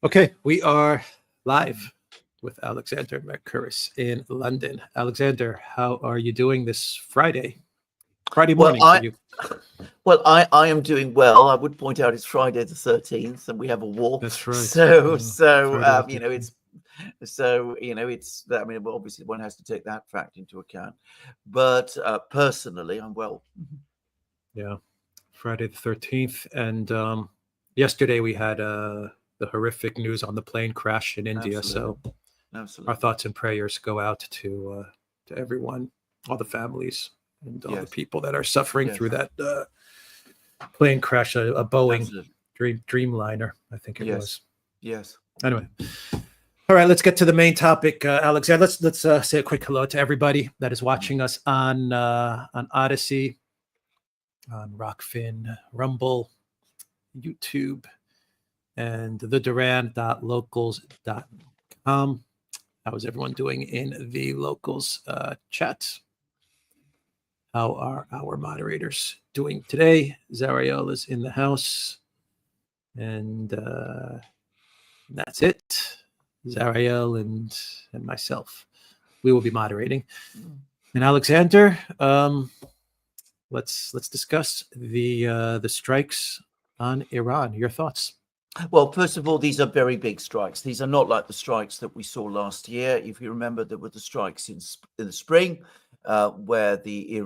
Okay, we are live with Alexander Mercuris in London. Alexander, how are you doing this Friday? Friday morning for you. Well, I am doing well. I would point out it's Friday the 13th, and we have a war. That's right. It's I mean, obviously one has to take that fact into account. But personally, I'm well. Yeah, Friday the 13th, and yesterday we had the horrific news on the plane crash in India. Absolutely. So our thoughts and prayers go out to everyone, all the families, and all the people that are suffering through that plane crash, a Boeing Dreamliner, I think it was. Yes. Anyway, all right, let's get to the main topic, Alexander. Let's say a quick hello to everybody that is watching us on Odyssey, on Rockfin, Rumble, YouTube, and the Duran.locals.com. How is everyone doing in the locals chat? How are our moderators doing today? Zariel is in the house, and that's it. Zariel and myself, we will be moderating. And Alexander, let's discuss the strikes on Iran. Your thoughts? Well, first of all, these are very big strikes. These are not like the strikes that we saw last year. If you remember, there were the strikes in the spring, where the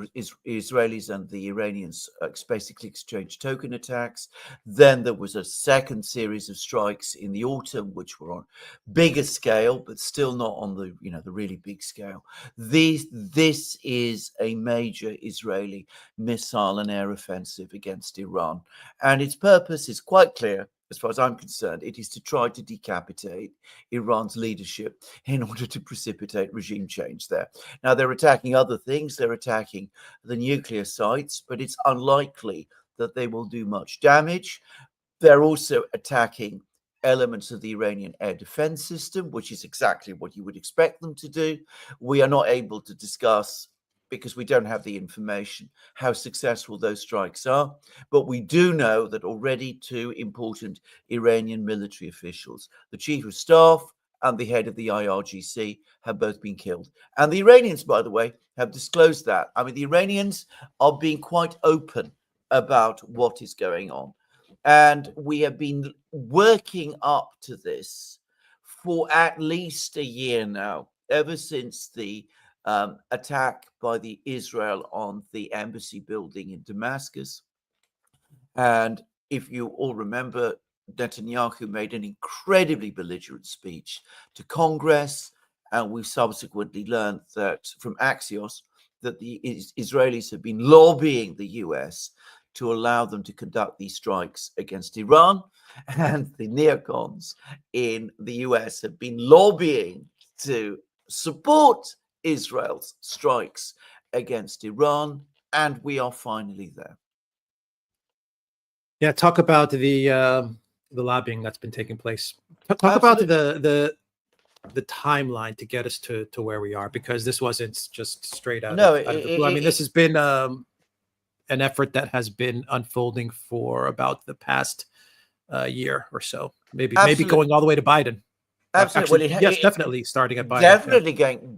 Israelis and the Iranians basically exchanged token attacks. Then there was a second series of strikes in the autumn, which were on bigger scale, but still not on the the really big scale. This is a major Israeli missile and air offensive against Iran, and its purpose is quite clear. As far as I'm concerned, it is to try to decapitate Iran's leadership in order to precipitate regime change there. Now, they're attacking other things. They're attacking the nuclear sites, but it's unlikely that they will do much damage. They're also attacking elements of the Iranian air defense system, which is exactly what you would expect them to do. We are not able to discuss, because we don't have the information, how successful those strikes are. But we do know that already two important Iranian military officials, the chief of staff and the head of the IRGC, have both been killed. And the Iranians, by the way, have disclosed that. I mean, the Iranians are being quite open about what is going on. And we have been working up to this for at least a year now, ever since the attack by the Israel on the embassy building in Damascus. And if you all remember, Netanyahu made an incredibly belligerent speech to Congress, and we subsequently learned that from Axios that the Israelis have been lobbying the US to allow them to conduct these strikes against Iran, and the neocons in the US have been lobbying to support Israel's strikes against Iran, and we are finally there. Yeah, talk about the lobbying that's been taking place. Talk about the timeline to get us to where we are, because this wasn't just straight out. No, out of the blue. I mean, this has been an effort that has been unfolding for about the past year or so, maybe going all the way to Biden. Absolutely. Actually, yes, definitely starting at Biden.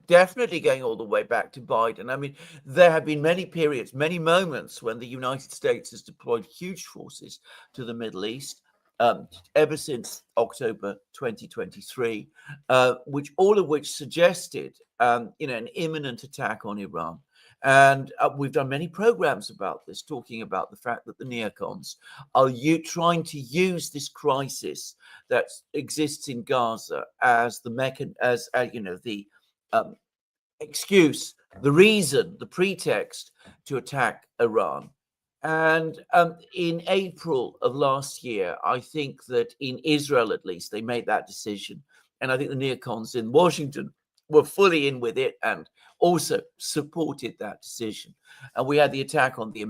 Definitely going all the way back to Biden. I mean, there have been many periods, many moments when the United States has deployed huge forces to the Middle East, ever since October 2023, all of which suggested, an imminent attack on Iran. And we've done many programs about this, talking about the fact that the neocons are trying to use this crisis that exists in Gaza as the excuse, the reason, the pretext to attack Iran. And in April of last year, I think that in Israel, at least, they made that decision. And I think the neocons in Washington were fully in with it and also supported that decision. And we had the attack on the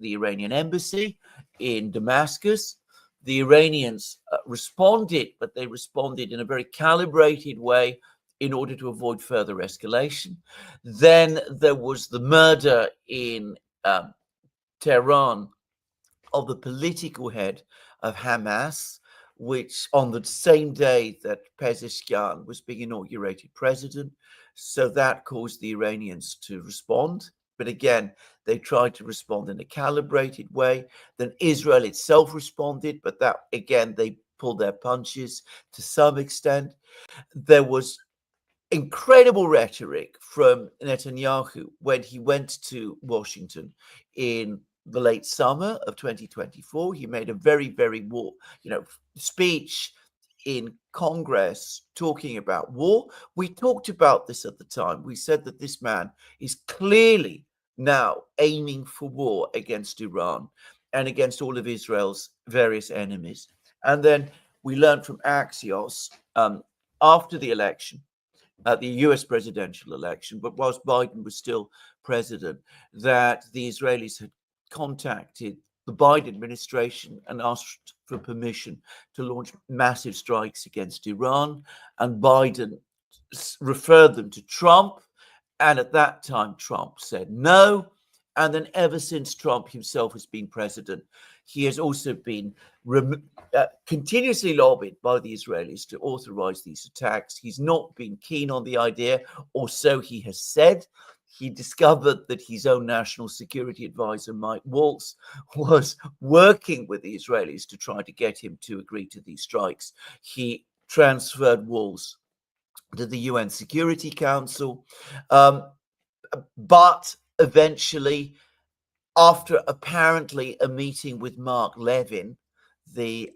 Iranian embassy in Damascus. The Iranians responded, but they responded in a very calibrated way in order to avoid further escalation. Then there was the murder in Tehran of the political head of Hamas, which on the same day that Pezeshkian was being inaugurated president. So that caused the Iranians to respond. But again, they tried to respond in a calibrated way. Then Israel itself responded, but that again, they pulled their punches to some extent. There was incredible rhetoric from Netanyahu when he went to Washington in the late summer of 2024. He made a very, very speech in Congress talking about war. We talked about this at the time. We said that this man is clearly now aiming for war against Iran and against all of Israel's various enemies. And then we learned from Axios after the election, the US presidential election, but whilst Biden was still president, that the Israelis had contacted the Biden administration and asked for permission to launch massive strikes against Iran. And Biden referred them to Trump. And at that time, Trump said no. And then ever since Trump himself has been president, he has also been continuously lobbied by the Israelis to authorize these attacks. He's not been keen on the idea, or so he has said. He discovered that his own national security advisor, Mike Waltz, was working with the Israelis to try to get him to agree to these strikes. He transferred Waltz to the UN Security Council. But eventually, after apparently a meeting with Mark Levin, the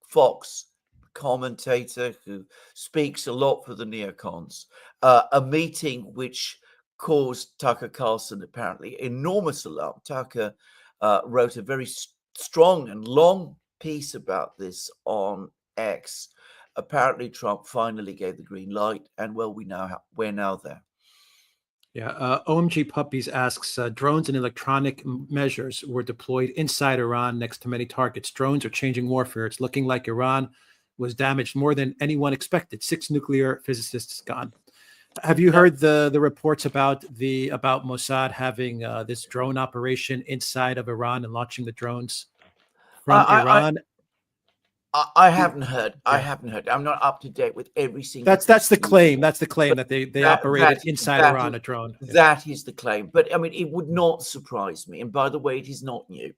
Fox commentator who speaks a lot for the neocons, a meeting which caused Tucker Carlson apparently enormous alarm. Tucker wrote a very strong and long piece about this on X. Apparently, Trump finally gave the green light, and well, we're now there. Yeah, OMG Puppies asks, drones and electronic measures were deployed inside Iran next to many targets. Drones are changing warfare. It's looking like Iran was damaged more than anyone expected. 6 nuclear physicists gone. Have you heard the reports about Mossad having this drone operation inside of Iran and launching the drones from Iran? I haven't heard. I haven't heard. I'm not up to date with every single. That's the claim. That's the claim that they operated inside Iran, a drone. That is the claim. But I mean, it would not surprise me. And by the way, it is not new.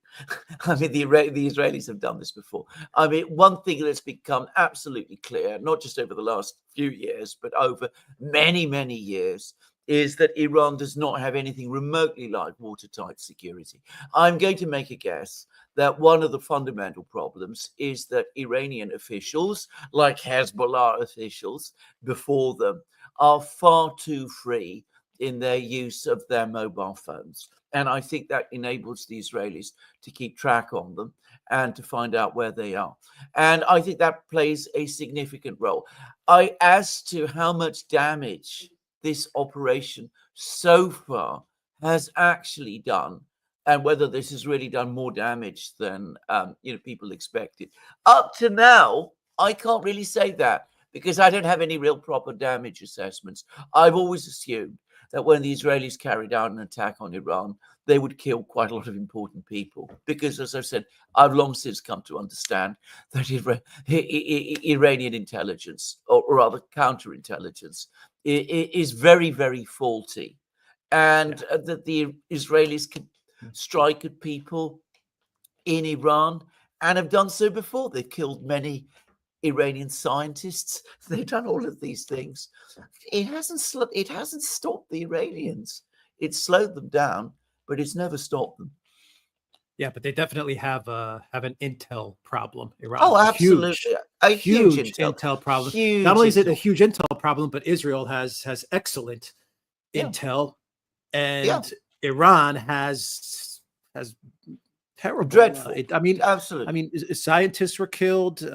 I mean, the Israelis have done this before. I mean, one thing that's become absolutely clear, not just over the last few years, but over many, many years, is that Iran does not have anything remotely like watertight security. I'm going to make a guess that one of the fundamental problems is that Iranian officials, like Hezbollah officials before them, are far too free in their use of their mobile phones. And I think that enables the Israelis to keep track on them and to find out where they are. And I think that plays a significant role. As to how much damage this operation so far has actually done, and whether this has really done more damage than people expected. Up to now, I can't really say that because I don't have any real proper damage assessments. I've always assumed that when the Israelis carried out an attack on Iran, they would kill quite a lot of important people. Because, as I've said, I've long since come to understand that Iranian intelligence, or rather counterintelligence, is very, very faulty. And that the Israelis can strike at people in Iran and have done so before. They've killed many Iranian scientists. They've done all of these things. It hasn't stopped the Iranians. It's slowed them down, but it's never stopped them. Yeah, but they definitely have an intel problem. Iran. Oh, absolutely, a huge intel problem. Not only is it a huge intel problem, but Israel has excellent intel, and Iran has terrible. Dreadful. Absolutely. I mean, scientists were killed.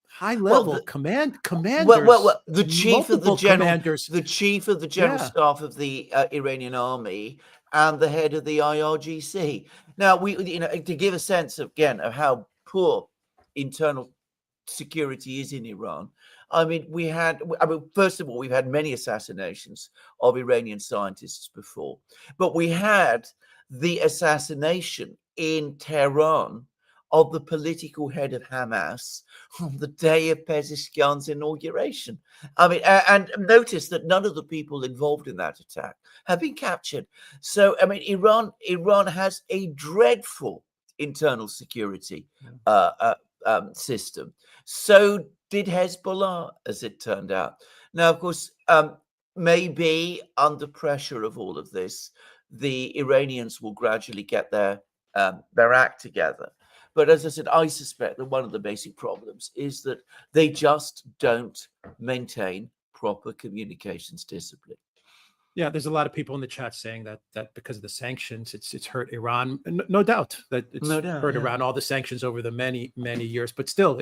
High-level commanders. Well, the chief of the general staff of the Iranian army and the head of the IRGC. Now, to give a sense of how poor internal security is in Iran. First of all, we've had many assassinations of Iranian scientists before, but we had the assassination in Tehran of the political head of Hamas on the day of Pezeshkian's inauguration. I mean, and notice that none of the people involved in that attack have been captured. So, I mean, Iran has a dreadful internal security system. So did Hezbollah, as it turned out. Now, of course, maybe under pressure of all of this, the Iranians will gradually get their act together. But as I said, I suspect that one of the basic problems is that they just don't maintain proper communications discipline. Yeah, there's a lot of people in the chat saying that because of the sanctions, it's hurt Iran. No doubt that it's hurt Iran, all the sanctions over the many years. But still,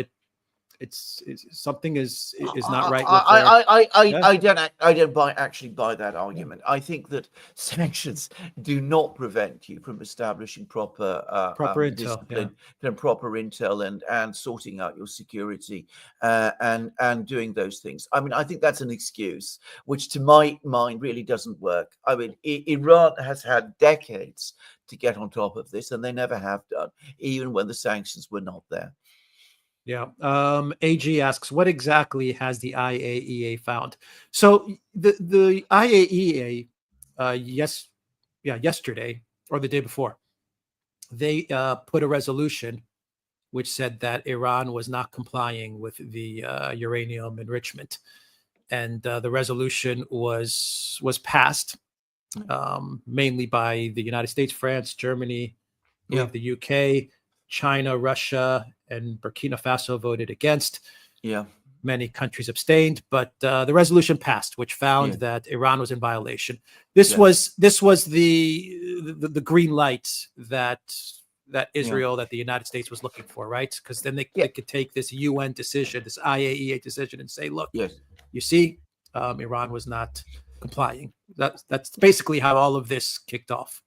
it's something is not right. I don't actually buy that argument. I think that sanctions do not prevent you from establishing proper intel, discipline and proper intel and sorting out your security and doing those things. I mean, I think that's an excuse which, to my mind, really doesn't work. I mean, Iran has had decades to get on top of this, and they never have done, even when the sanctions were not there. Yeah. AG asks, what exactly has the IAEA found? So the IAEA, yesterday or the day before, they put a resolution which said that Iran was not complying with the uranium enrichment, and the resolution was passed mainly by the United States, France, Germany, the UK, China, Russia, and Burkina Faso voted against. Yeah. Many countries abstained, but the resolution passed, which found that Iran was in violation. This was the green light that Israel, that the United States was looking for, right? Because then they could take this UN decision, this IAEA decision, and say, look, you see, Iran was not complying. That's basically how all of this kicked off.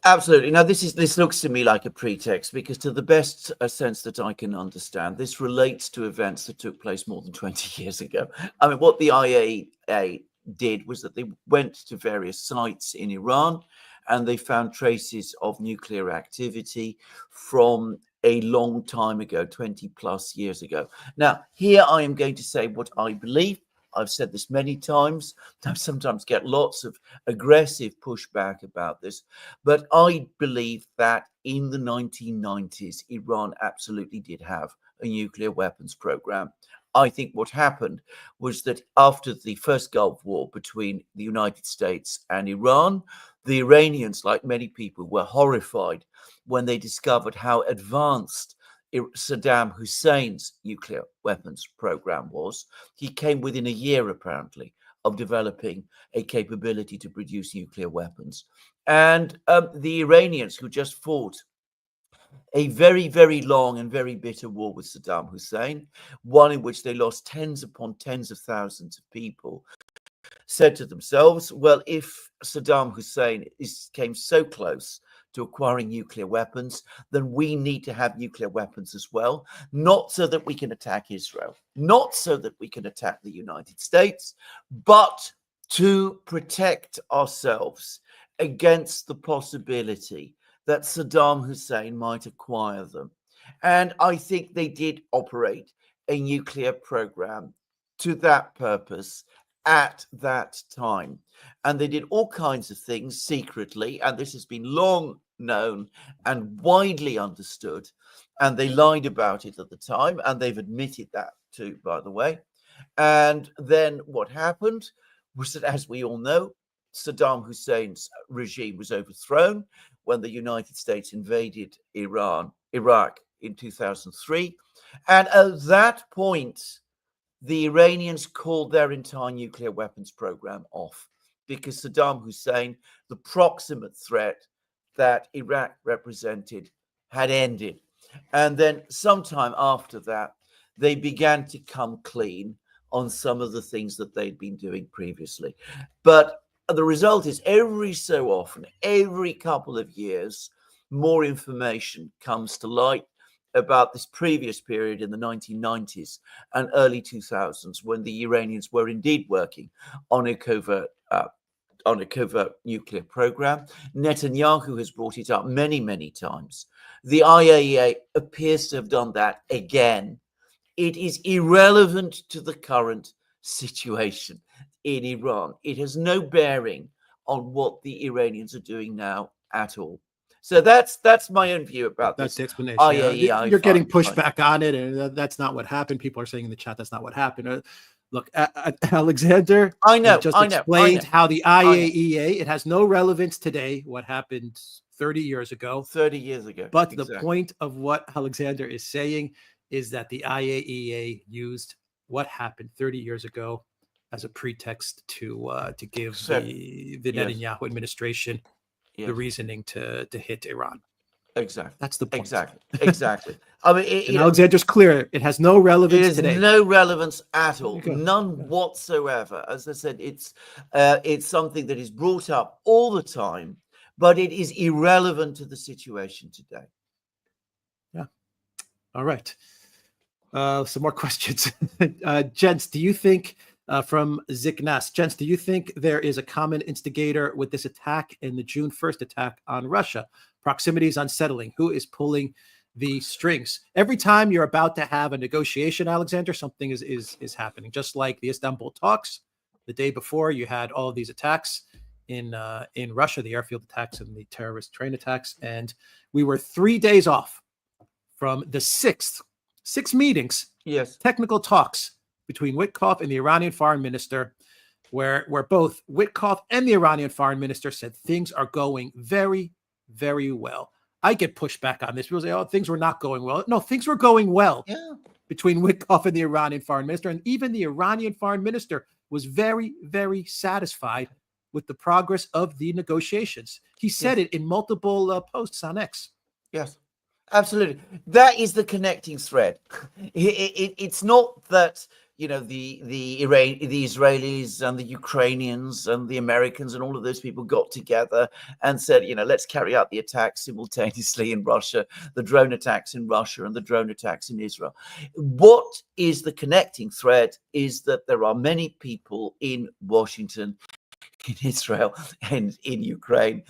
Absolutely. Now, this looks to me like a pretext, because to the best sense that I can understand, this relates to events that took place more than 20 years ago. I mean, what the IAEA did was that they went to various sites in Iran and they found traces of nuclear activity from a long time ago, 20 plus years ago. Now, here I am going to say what I believe. I've said this many times. I sometimes get lots of aggressive pushback about this, but I believe that in the 1990s, Iran absolutely did have a nuclear weapons program. I think what happened was that after the first Gulf War between the United States and Iran, the Iranians, like many people, were horrified when they discovered how advanced Saddam Hussein's nuclear weapons program was. He came within a year, apparently, of developing a capability to produce nuclear weapons. And the Iranians, who just fought a very, very long and very bitter war with Saddam Hussein, one in which they lost tens upon tens of thousands of people, said to themselves, well, if Saddam Hussein came so close to acquiring nuclear weapons, then we need to have nuclear weapons as well, not so that we can attack Israel, not so that we can attack the United States, but to protect ourselves against the possibility that Saddam Hussein might acquire them. And I think they did operate a nuclear program to that purpose at that time. And they did all kinds of things secretly, and this has been long known and widely understood, and they lied about it at the time, and they've admitted that too, by the way. And then what happened was that, as we all know, Saddam Hussein's regime was overthrown when the United States invaded Iraq in 2003. And at that point, the Iranians called their entire nuclear weapons program off, because Saddam Hussein, the proximate threat that Iraq represented, had ended. And then sometime after that, they began to come clean on some of the things that they'd been doing previously. But the result is, every so often, every couple of years, more information comes to light about this previous period in the 1990s and early 2000s, when the Iranians were indeed working on a covert on a covert nuclear program. Netanyahu has brought it up many, many times. The IAEA appears to have done that again. It is irrelevant to the current situation in Iran. It has no bearing on what the Iranians are doing now at all. So that's my own view about That's this the explanation. IAEA. You're getting pushback on it, and that's not what happened. People are saying in the chat that's not what happened. Look, Alexander just explained how the IAEA, it has no relevance today, what happened 30 years ago. 30 years ago. But the point of what Alexander is saying is that the IAEA used what happened 30 years ago as a pretext to give the Netanyahu administration the reasoning to hit Iran. Exactly. That's the point. Exactly. I mean, and Alexander's clear. It has no relevance today. It has no relevance at all. None whatsoever. As I said, it's something that is brought up all the time, but it is irrelevant to the situation today. Yeah. All right. Some more questions. Gents, do you think, from Ziknas, Gents, do you think there is a common instigator with this attack and the June 1st attack on Russia? Proximity is unsettling. Who is pulling the strings? Every time you're about to have a negotiation, Alexander, something is happening. Just like the Istanbul talks, the day before you had all of these attacks in Russia, the airfield attacks and the terrorist train attacks, and we were 3 days off from the six meetings, technical talks between Witkoff and the Iranian foreign minister, where both Witkoff and the Iranian foreign minister said things are going very, very well. I get pushback on this. People say, oh, things were not going well. No, things were going well between Witkoff and the Iranian foreign minister. And even the Iranian foreign minister was very, very satisfied with the progress of the negotiations. He said it in multiple posts on X. Yes, absolutely. That is the connecting thread. It's not that, you know, the Israelis and the Ukrainians and the Americans and all of those people got together and said, you know, let's carry out the attacks simultaneously in Russia, the drone attacks in Russia and the drone attacks in Israel. What is the connecting thread is that there are many people in Washington, in Israel and in Ukraine,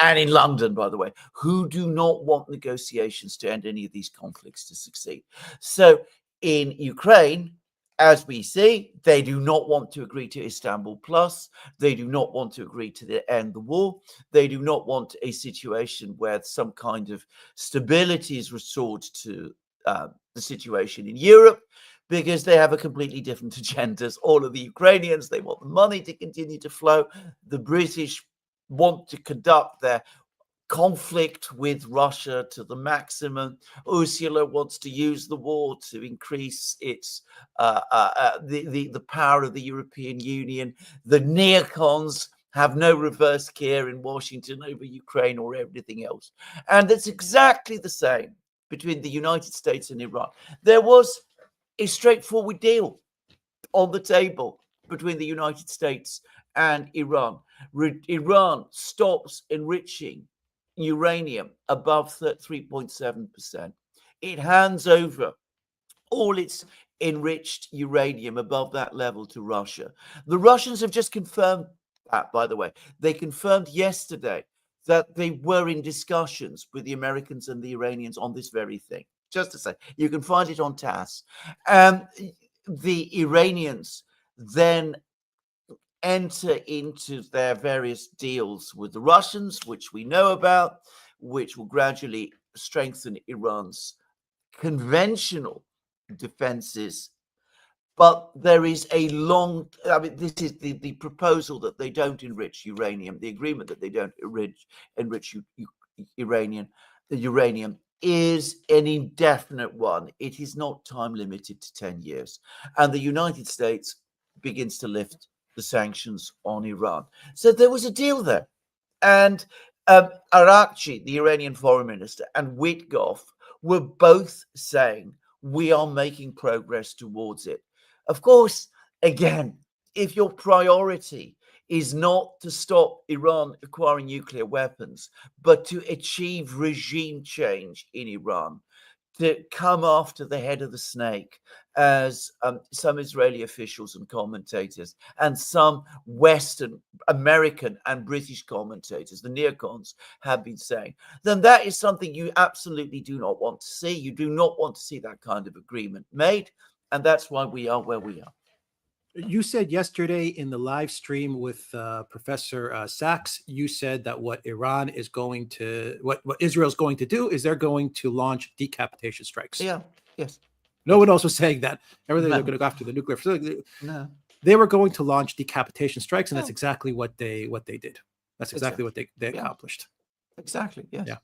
and in London, by the way, who do not want negotiations to end any of these conflicts to succeed. So in Ukraine, as we see, they do not want to agree to Istanbul Plus. They do not want to agree to end the war. They do not want a situation where some kind of stability is restored to the situation in Europe, because they have a completely different agendas. All of the Ukrainians, they want the money to continue to flow. The British want to conduct their conflict with Russia to the maximum. Ursula wants to use the war to increase its the power of the European Union. The neocons have no reverse care in Washington over Ukraine or everything else. And it's exactly the same between the United States and Iran. There was a straightforward deal on the table between the United States and Iran. Iran stops enriching uranium above 3.7%. It hands over all its enriched uranium above that level to Russia. The Russians have just confirmed that, by the way. They confirmed yesterday that they were in discussions with the Americans and the Iranians on this very thing. Just to say, you can find it on TASS. The Iranians then enter into their various deals with the Russians, which we know about, which will gradually strengthen Iran's conventional defenses. But there is a long, I mean, this is the proposal that they don't enrich uranium, the agreement that they don't enrich uranium is an indefinite one. It is not time limited to 10 years. And the United States begins to lift the sanctions on Iran. So there was a deal there. And Arakchi, the Iranian foreign minister, and Witkoff were both saying, we are making progress towards it. Of course, again, if your priority is not to stop Iran acquiring nuclear weapons, but to achieve regime change in Iran, to come after the head of the snake, as some Israeli officials and commentators and some Western American and British commentators, the neocons, have been saying, then that is something you absolutely do not want to see. You do not want to see that kind of agreement made. And that's why we are where we are. You said yesterday in the live stream with Professor Sachs, you said that what Iran is going to, what Israel's going to do is they're going to launch decapitation strikes. Yeah. Yes. No one else was saying that. Everything No. they're going to go after the nuclear facility. No. They were going to launch decapitation strikes, and that's Yeah. exactly what they did. That's exactly what they accomplished. Exactly. Yes. Yeah.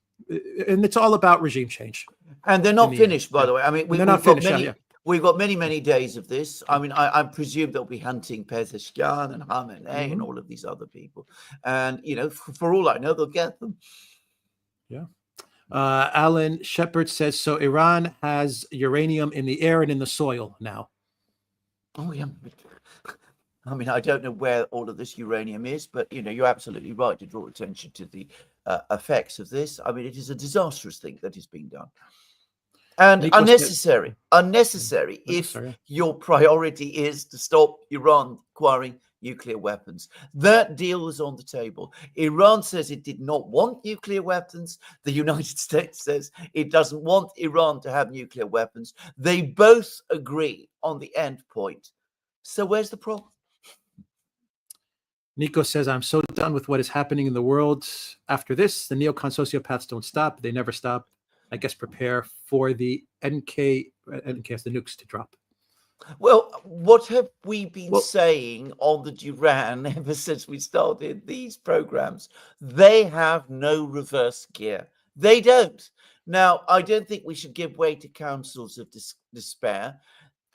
And it's all about regime change. And they're not finished, by the way. I mean, they're not finished. We've got many, many days of this. I mean, I presume they'll be hunting Pezeshkian and Khamenei and all of these other people. And, you know, for all I know, they'll get them. Yeah. Alan Shepard says, so Iran has uranium in the air and in the soil now. Oh, yeah. I mean, I don't know where all of this uranium is, but, you know, you're absolutely right to draw attention to the effects of this. I mean, it is a disastrous thing that is being done. And unnecessary if your priority is to stop Iran acquiring nuclear weapons. That deal is on the table. Iran says it did not want nuclear weapons. The United States says it doesn't want Iran to have nuclear weapons. They both agree on the end point. So where's the problem? Nico says, I'm so done with what is happening in the world. After this, the neocon sociopaths don't stop. They never stop. I guess prepare for the NK as the nukes to drop. Well, what have we been saying on the Duran ever since we started these programs? They have no reverse gear. They don't. Now, I don't think we should give way to counsels of despair.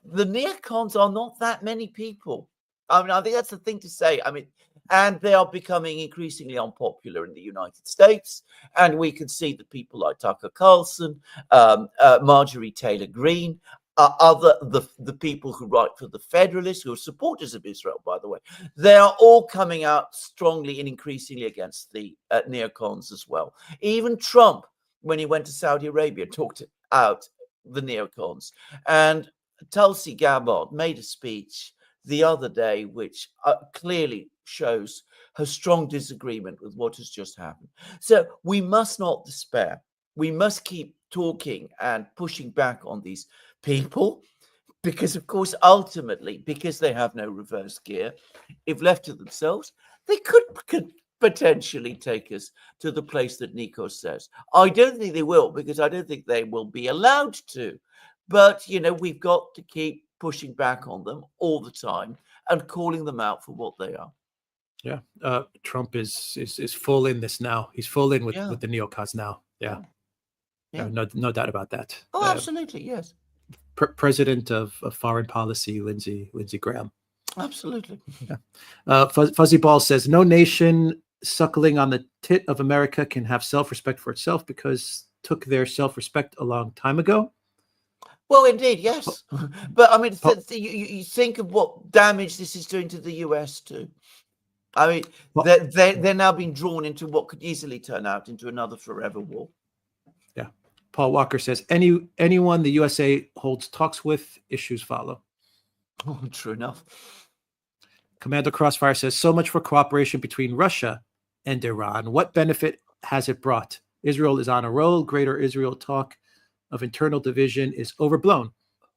The neocons are not that many people. I mean, I think that's the thing to say. I mean, and they are becoming increasingly unpopular in the United States. And we can see that people like Tucker Carlson, Marjorie Taylor Greene, the people who write for the Federalists, who are supporters of Israel, by the way, they are all coming out strongly and increasingly against the neocons as well. Even Trump, when he went to Saudi Arabia, talked out the neocons. And Tulsi Gabbard made a speech the other day, which clearly shows her strong disagreement with what has just happened. So we must not despair. We must keep talking and pushing back on these people, because, of course, ultimately, because they have no reverse gear, if left to themselves, they could potentially take us to the place that Nico says. I don't think they will, because I don't think they will be allowed to. But, you know, we've got to keep pushing back on them all the time and calling them out for what they are. Yeah. Trump is full in this now. He's full in with the neocons now. Yeah. No doubt about that. Oh, absolutely. Yes. President of Foreign Policy, Lindsey Graham. Absolutely. Yeah. Fuzzy Ball says, no nation suckling on the tit of America can have self-respect for itself because took their self-respect a long time ago. Well, indeed, yes. But I mean, you think of what damage this is doing to the US too. I mean, they're now being drawn into what could easily turn out into another forever war. Yeah. Paul Walker says, anyone the USA holds talks with, issues follow. Oh, true enough. Commander Crossfire says, so much for cooperation between Russia and Iran. What benefit has it brought? Israel is on a roll. Greater Israel talk of internal division is overblown.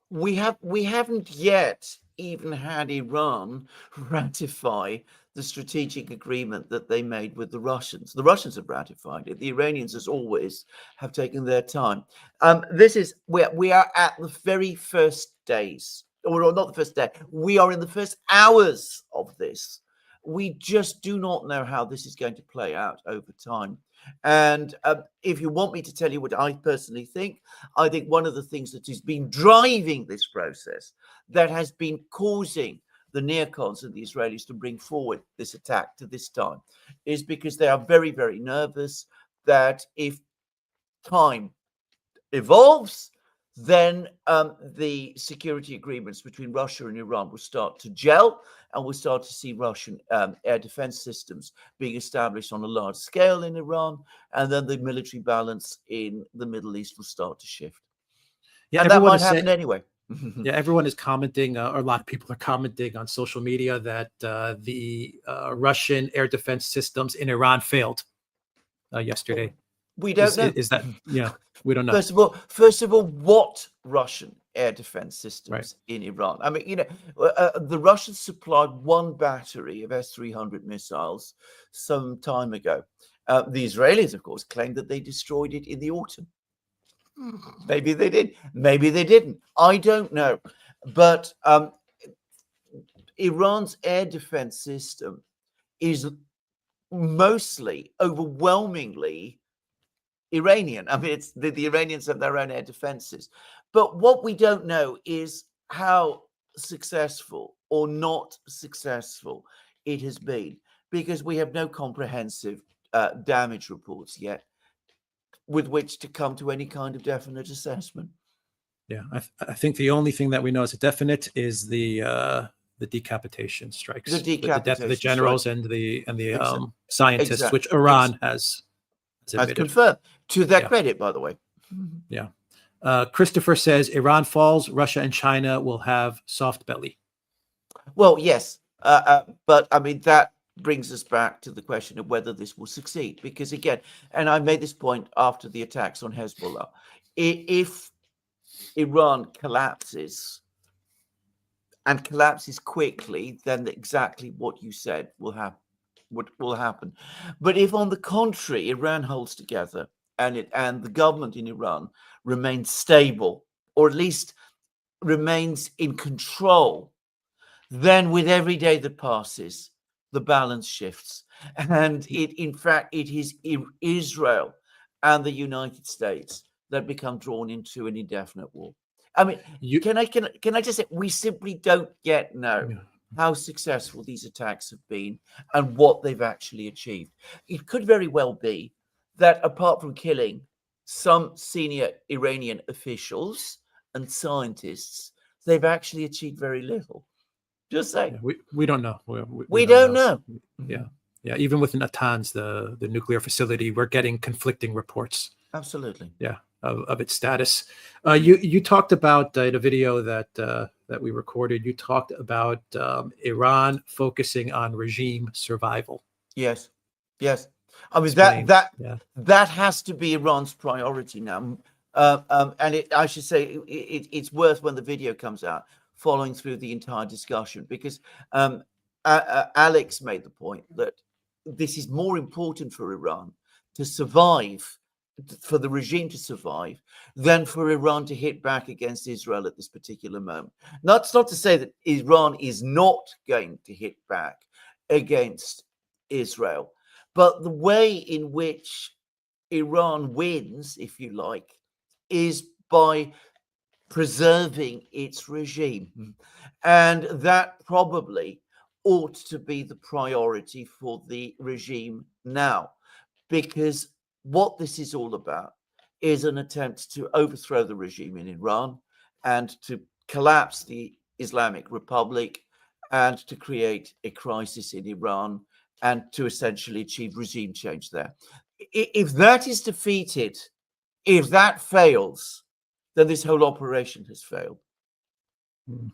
We haven't yet even had Iran ratify the strategic agreement that they made with the Russians. The Russians have ratified it. The Iranians, as always, have taken their time. We are at the very first days, or not the first day. We are in the first hours of this. We just do not know how this is going to play out over time. And if you want me to tell you what I personally think, I think one of the things that has been driving this process, that has been causing the neocons and the Israelis to bring forward this attack to this time, is because they are very, very nervous that if time evolves, then the security agreements between Russia and Iran will start to gel, and we'll start to see Russian air defense systems being established on a large scale in Iran, and then the military balance in the Middle East will start to shift. Yeah, and that everyone might is happen saying. anyway. Yeah, everyone is commenting, or a lot of people are commenting on social media that the Russian air defense systems in Iran failed yesterday. We don't know. Is that, we don't know. First of all, what Russian air defense Right. systems in Iran? I mean, the Russians supplied one battery of S-300 missiles some time ago. The Israelis, of course, claimed that they destroyed it in the autumn. Maybe they did. Maybe they didn't. I don't know. But Iran's air defense system is mostly, overwhelmingly Iranian. I mean, it's the Iranians have their own air defenses. But what we don't know is how successful or not successful it has been, because we have no comprehensive damage reports yet with which to come to any kind of definite assessment. Yeah, I think the only thing that we know as a definite is the decapitation strikes, the death of the generals strikes. and the scientists, which Iran has admitted. Confirmed, to their credit, by the way. Yeah. Christopher says Iran falls, Russia and China will have soft belly. Well, yes, but I mean that brings us back to the question of whether this will succeed, because again, and I made this point after the attacks on Hezbollah, if Iran collapses and collapses quickly, then exactly what you said will happen. What will happen? But if, on the contrary, Iran holds together and the government in Iran remains stable, or at least remains in control, then with every day that passes, the balance shifts, and in fact, it is Israel and the United States that become drawn into an indefinite war. I mean, can I just say, we simply don't yet know how successful these attacks have been and what they've actually achieved. It could very well be that, apart from killing some senior Iranian officials and scientists, they've actually achieved very little. Just saying. Yeah, we don't know. We don't know. Yeah. Even with Natanz, the nuclear facility, we're getting conflicting reports. Absolutely. Yeah, of its status. You talked about in a video that we recorded. You talked about Iran focusing on regime survival. Yes. I mean, that has to be Iran's priority now. And I should say it's worth, when the video comes out, following through the entire discussion, because Alex made the point that this is more important for Iran to survive, for the regime to survive, than for Iran to hit back against Israel at this particular moment. That's not to say that Iran is not going to hit back against Israel, but the way in which Iran wins, if you like, is by preserving its regime. And that probably ought to be the priority for the regime now, because what this is all about is an attempt to overthrow the regime in Iran and to collapse the Islamic Republic and to create a crisis in Iran and to essentially achieve regime change there. If that is defeated, if that fails, then this whole operation has failed.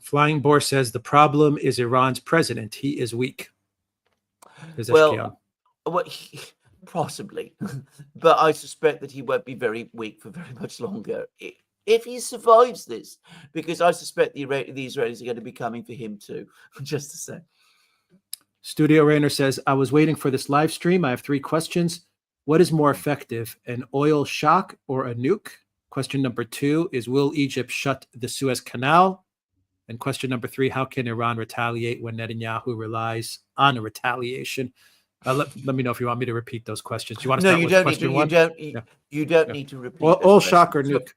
Flying Boar says the problem is Iran's president. He is weak. Well, possibly, but I suspect that he won't be very weak for very much longer if he survives this, because I suspect the Israelis are going to be coming for him too. Just to say. Studio Rainer says, I was waiting for this live stream. I have 3 questions. What is more effective, an oil shock or a nuke? Question number 2 is, will Egypt shut the Suez Canal? And question number 3, how can Iran retaliate when Netanyahu relies on a retaliation? Let me know if you want me to repeat those questions. Do you want to start with question 1? You don't need to repeat. Oil shock or nuke?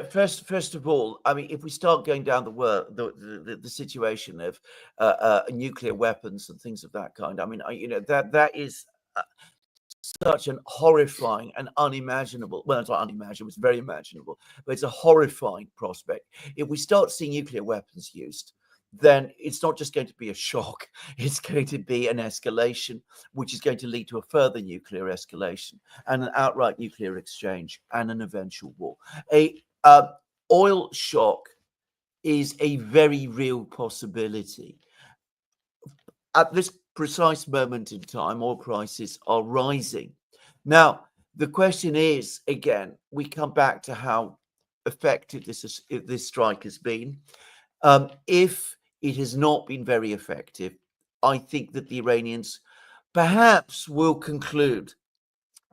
First of all, I mean, if we start going down the situation of nuclear weapons and things of that kind, I mean, that is such an horrifying and unimaginable, well, it's not unimaginable, it's very imaginable, but it's a horrifying prospect. If we start seeing nuclear weapons used, then it's not just going to be a shock, it's going to be an escalation, which is going to lead to a further nuclear escalation and an outright nuclear exchange and an eventual war. oil shock is a very real possibility. At this precise moment in time, oil prices are rising. Now, the question is, again, we come back to how effective this strike has been. If it has not been very effective, I think that the Iranians perhaps will conclude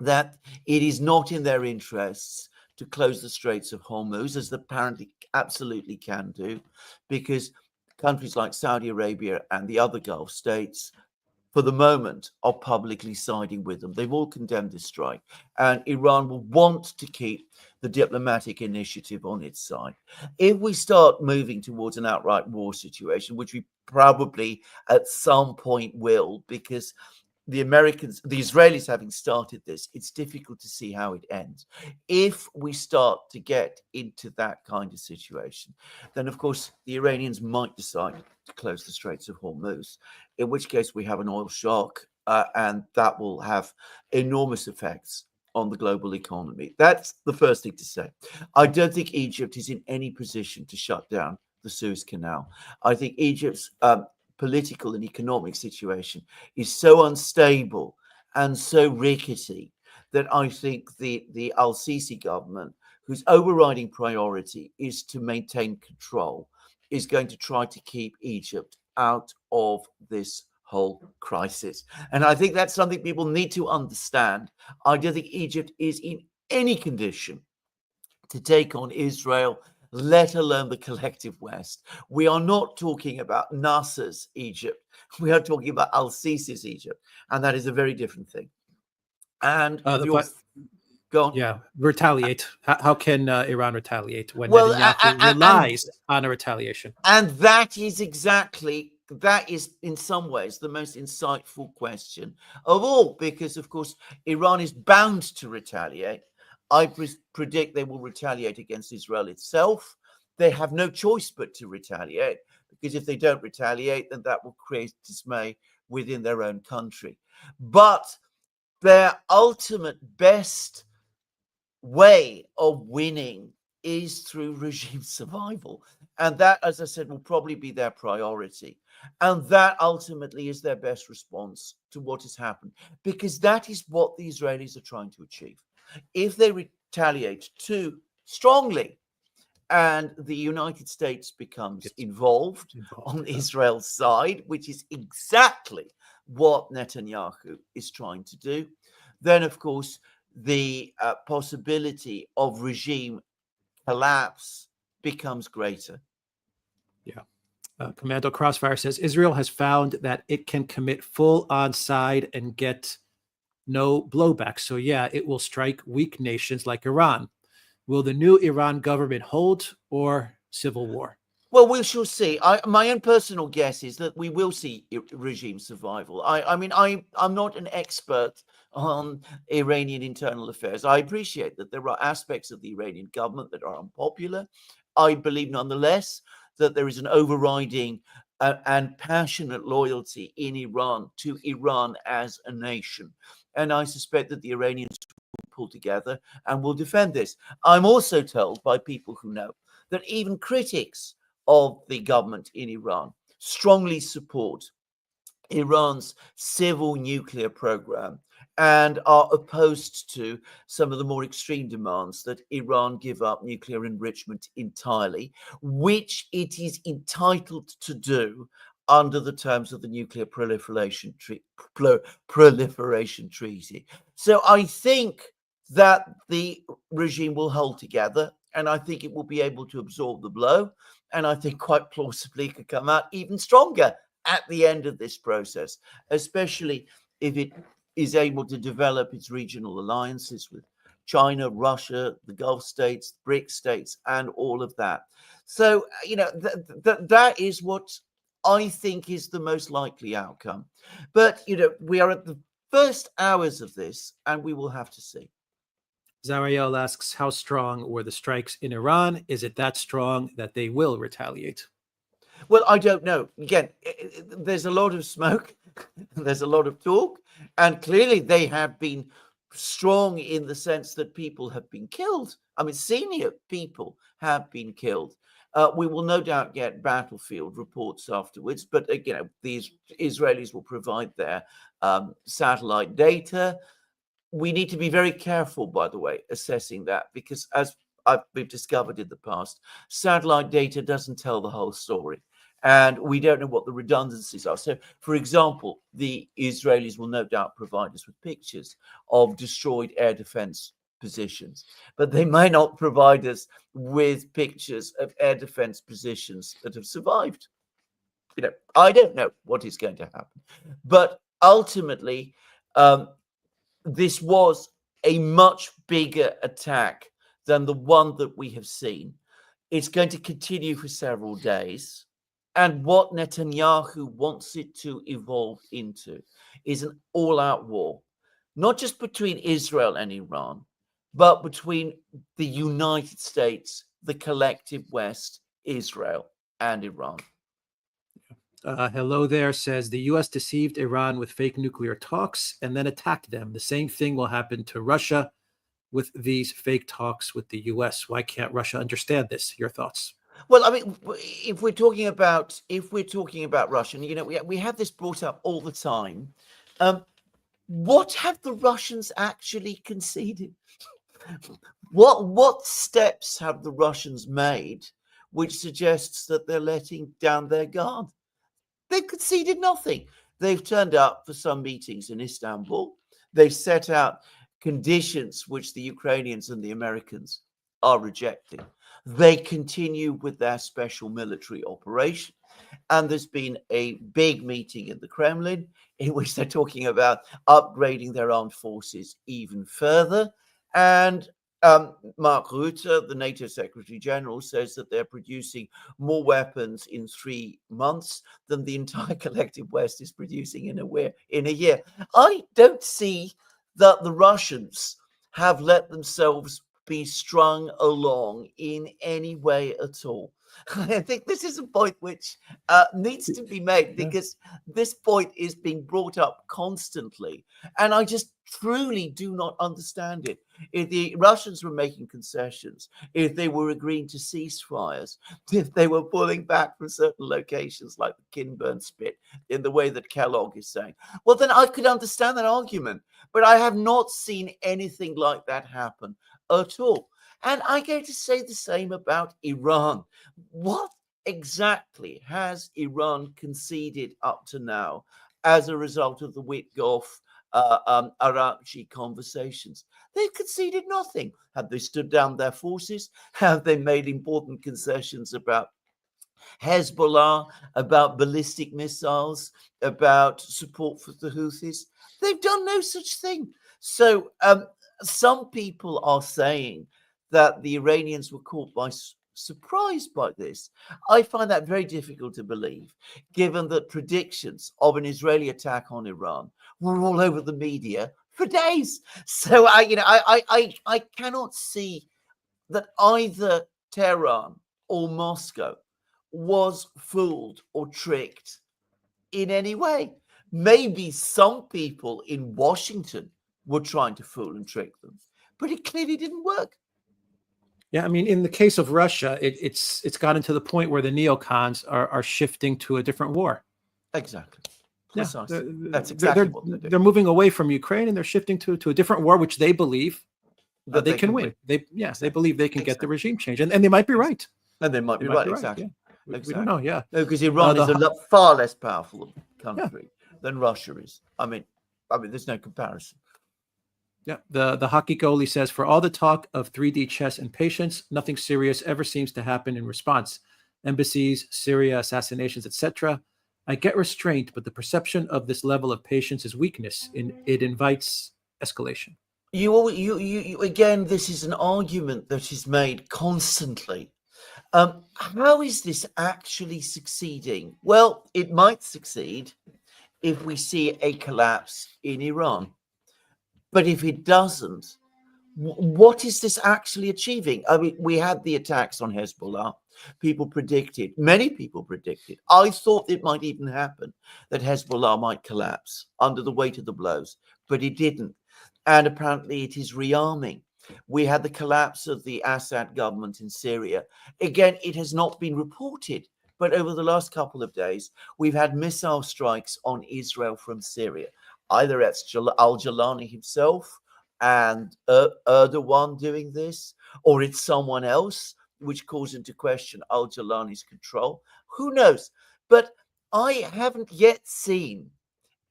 that it is not in their interests to close the Straits of Hormuz, as they apparently absolutely can do, because countries like Saudi Arabia and the other Gulf states, for the moment, are publicly siding with them. They've all condemned this strike, and Iran will want to keep the diplomatic initiative on its side. If we start moving towards an outright war situation, which we probably at some point will, because the Israelis having started this, it's difficult to see how it ends. If we start to get into that kind of situation, then of course the Iranians might decide to close the Straits of Hormuz, in which case we have an oil shock, and that will have enormous effects on the global economy. That's the first thing to say. I don't think Egypt is in any position to shut down the Suez Canal. I think Egypt's political and economic situation is so unstable and so rickety that I think the al-Sisi government, whose overriding priority is to maintain control, is going to try to keep Egypt out of this whole crisis. And I think that's something people need to understand. I don't think Egypt is in any condition to take on Israel, let alone the collective West. We are not talking about Nasser's Egypt. We are talking about al-Sisi's Egypt. And that is a very different thing. And go on. Yeah, retaliate. How can Iran retaliate when Netanyahu relies on a retaliation? And that is in some ways the most insightful question of all, because of course Iran is bound to retaliate. I predict they will retaliate against Israel itself. They have no choice but to retaliate, because if they don't retaliate, then that will create dismay within their own country. But their ultimate best way of winning is through regime survival. And that, as I said, will probably be their priority. And that ultimately is their best response to what has happened, because that is what the Israelis are trying to achieve. If they retaliate too strongly and the United States becomes involved on Israel's side, which is exactly what Netanyahu is trying to do, then of course the possibility of regime collapse becomes greater. Yeah. Commando Crossfire says Israel has found that it can commit full onside and get no blowback. So yeah, it will strike weak nations like Iran. Will the new Iran government hold or civil war? Well, we shall see. My own personal guess is that we will see regime survival. I'm not an expert on Iranian internal affairs. I appreciate that there are aspects of the Iranian government that are unpopular. I believe nonetheless that there is an overriding and passionate loyalty in Iran to Iran as a nation. And I suspect that the Iranians will pull together and will defend this. I'm also told by people who know that even critics of the government in Iran strongly support Iran's civil nuclear program and are opposed to some of the more extreme demands that Iran give up nuclear enrichment entirely, which it is entitled to do under the terms of the Nuclear Proliferation Treaty. So I think that the regime will hold together, and I think it will be able to absorb the blow, and I think quite plausibly it could come out even stronger at the end of this process, especially if it is able to develop its regional alliances with China, Russia, the Gulf states, BRIC states, and all of that. So, that is what I think is the most likely outcome. But, we are at the first hours of this, and we will have to see. Zariel asks, how strong were the strikes in Iran? Is it that strong that they will retaliate? Well, I don't know. Again, there's a lot of smoke, there's a lot of talk, and clearly they have been strong in the sense that people have been killed. I mean, senior people have been killed. We will no doubt get battlefield reports afterwards, but these Israelis will provide their satellite data. We need to be very careful, by the way, assessing that, because as we've discovered in the past, satellite data doesn't tell the whole story. And we don't know what the redundancies are. So, for example, the Israelis will no doubt provide us with pictures of destroyed air defense positions, but they may not provide us with pictures of air defense positions that have survived. I don't know what is going to happen. But ultimately, this was a much bigger attack than the one that we have seen. It's going to continue for several days. And what Netanyahu wants it to evolve into is an all-out war, not just between Israel and Iran, but between the United States, the collective West, Israel, and Iran. Hello there says the U.S. deceived Iran with fake nuclear talks and then attacked them. The same thing will happen to Russia with these fake talks with the U.S. Why can't Russia understand this? Your thoughts? Well, I mean, if we're talking about Russia, we have this brought up all the time. What have the Russians actually conceded? What steps have the Russians made which suggests that they're letting down their guard? They've conceded nothing. They've turned up for some meetings in Istanbul. They've set out conditions which the Ukrainians and the Americans are rejecting. They continue with their special military operation. And there's been a big meeting in the Kremlin in which they're talking about upgrading their armed forces even further. And Mark Rutte, the NATO Secretary General, says that they're producing more weapons in 3 months than the entire collective West is producing in a year. I don't see that the Russians have let themselves be strung along in any way at all. I think this is a point which needs to be made, because this point is being brought up constantly. And I just truly do not understand it. If the Russians were making concessions, if they were agreeing to ceasefires, if they were pulling back from certain locations like the Kinburn Spit in the way that Kellogg is saying, well, then I could understand that argument. But I have not seen anything like that happen at all. And I go to say the same about Iran. What exactly has Iran conceded up to now as a result of the Witkoff Araghchi conversations? They've conceded nothing. Have they stood down their forces? Have they made important concessions about Hezbollah, about ballistic missiles, about support for the Houthis? They've done no such thing. So some people are saying that the Iranians were caught by surprise by this. I find that very difficult to believe, given that predictions of an Israeli attack on Iran were all over the media for days. So I cannot see that either Tehran or Moscow was fooled or tricked in any way. Maybe some people in Washington were trying to fool and trick them, but it clearly didn't work. Yeah, I mean, in the case of Russia, it's gotten to the point where the neocons are shifting to a different war. Exactly. Precisely. Yeah, that's exactly what they're doing. They're moving away from Ukraine and they're shifting to a different war, which they believe that they can win. They believe they can get the regime change, and they might be right. And they might be right. Exactly. We don't know. Yeah. No, because Iran is a far less powerful country than Russia is. I mean, there's no comparison. Yeah, the hockey goalie says, for all the talk of 3D chess and patience, nothing serious ever seems to happen in response. Embassies, Syria, assassinations, etc. I get restraint, but the perception of this level of patience is weakness. It invites escalation. You again, this is an argument that is made constantly. How is this actually succeeding? Well, it might succeed if we see a collapse in Iran. But if it doesn't, what is this actually achieving? I mean, we had the attacks on Hezbollah. Many people predicted. I thought it might even happen that Hezbollah might collapse under the weight of the blows, but it didn't. and apparently it is rearming. We had the collapse of the Assad government in Syria. Again, it has not been reported, but over the last couple of days, we've had missile strikes on Israel from Syria. Either it's al-Jalani himself and Erdogan doing this, or it's someone else, which calls into question al-Jalani's control. Who knows? But I haven't yet seen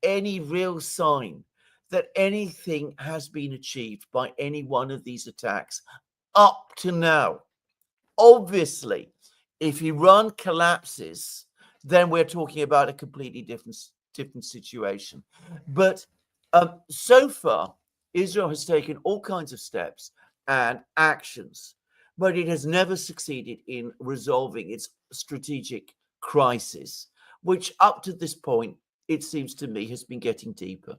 any real sign that anything has been achieved by any one of these attacks up to now. Obviously, if Iran collapses, then we're talking about a completely different situation. But so far, Israel has taken all kinds of steps and actions, but it has never succeeded in resolving its strategic crisis, which up to this point, it seems to me, has been getting deeper.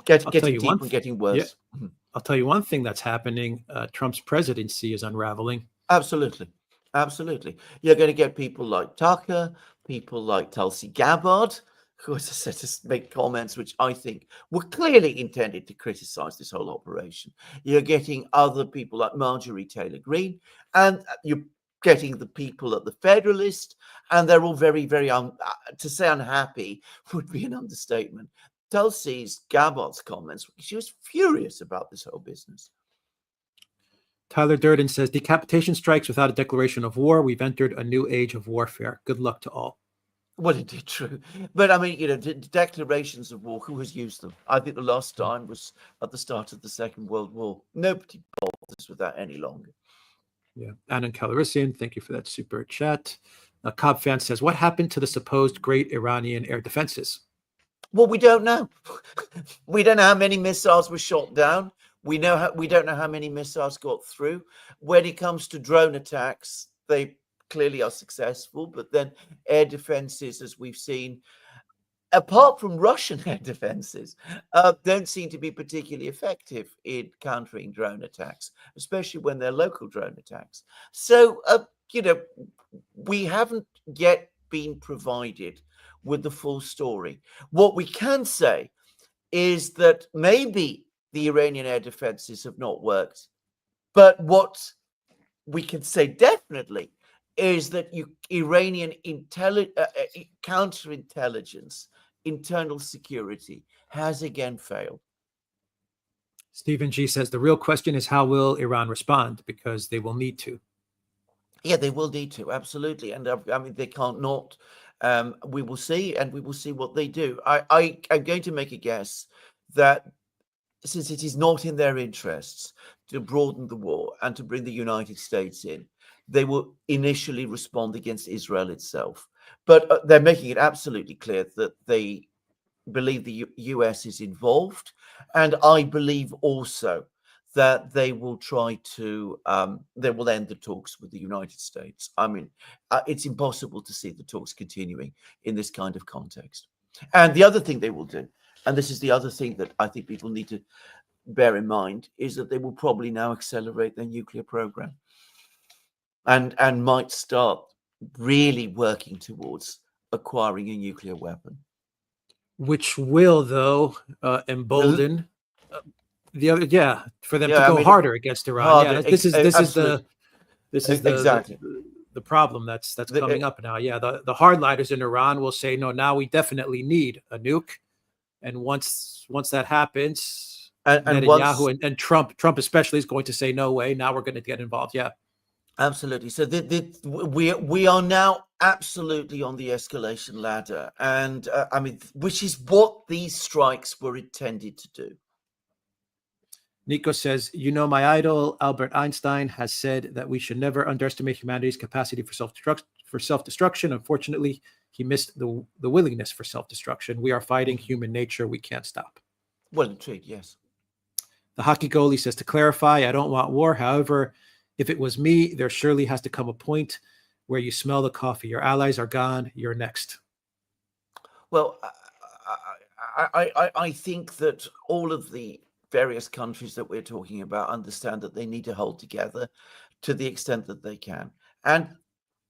Getting deeper and getting worse. Yeah, I'll tell you one thing that's happening. Trump's presidency is unraveling. Absolutely. Absolutely. You're going to get people like Tucker, people like Tulsi Gabbard, who, as I said, just make comments which I think were clearly intended to criticize this whole operation. You're getting other people like Marjorie Taylor Greene, and you're getting the people at the Federalist, and they're all very, very, to say unhappy would be an understatement. Tulsi Gabbard's comments, she was furious about this whole business. Tyler Durden says, decapitation strikes without a declaration of war. We've entered a new age of warfare. Good luck to all. Well, indeed, true. But I mean, declarations of war, who has used them? I think the last time was at the start of the Second World War. Nobody bothers with that any longer. Yeah. Annan Calrissian, thank you for that super chat. Cobb fan says, what happened to the supposed great Iranian air defenses? Well, we don't know. We don't know how many missiles were shot down. We don't know how many missiles got through. When it comes to drone attacks, they clearly are successful, but then air defenses, as we've seen, apart from Russian air defenses, don't seem to be particularly effective in countering drone attacks, especially when they're local drone attacks. So, we haven't yet been provided with the full story. What we can say is that maybe the Iranian air defenses have not worked, but what we can say definitely is that Iranian counterintelligence, internal security has again failed. Stephen G says the real question is how will Iran respond, because they will need to. Yeah, they will need to, absolutely. And I mean, they can't not. We will see, and we will see what they do. I'm going to make a guess that since it is not in their interests to broaden the war and to bring the United States in, they will initially respond against Israel itself. But they're making it absolutely clear that they believe the US is involved. And I believe also that they will try to, they will end the talks with the United States. I mean, it's impossible to see the talks continuing in this kind of context. And the other thing they will do, and this is the other thing that I think people need to bear in mind, is that they will probably now accelerate their nuclear program and might start really working towards acquiring a nuclear weapon. Which will, though, embolden the other, for them to go harder against Iran. This is exactly the problem that's coming up now. Yeah, the hardliners in Iran will say, no, now we definitely need a nuke. And once that happens, Netanyahu and Trump especially is going to say, no way, now we're going to get involved. Yeah. Absolutely. So we are now absolutely on the escalation ladder. And I mean, which is what these strikes were intended to do. Nico says, my idol, Albert Einstein, has said that we should never underestimate humanity's capacity for self-destruction. Unfortunately, he missed the willingness for self-destruction. We are fighting human nature. We can't stop. Well, indeed, yes. The hockey goalie says, to clarify, I don't want war. However, if it was me, there surely has to come a point where you smell the coffee. Your allies are gone. You're next. Well, I think that all of the various countries that we're talking about understand that they need to hold together to the extent that they can. And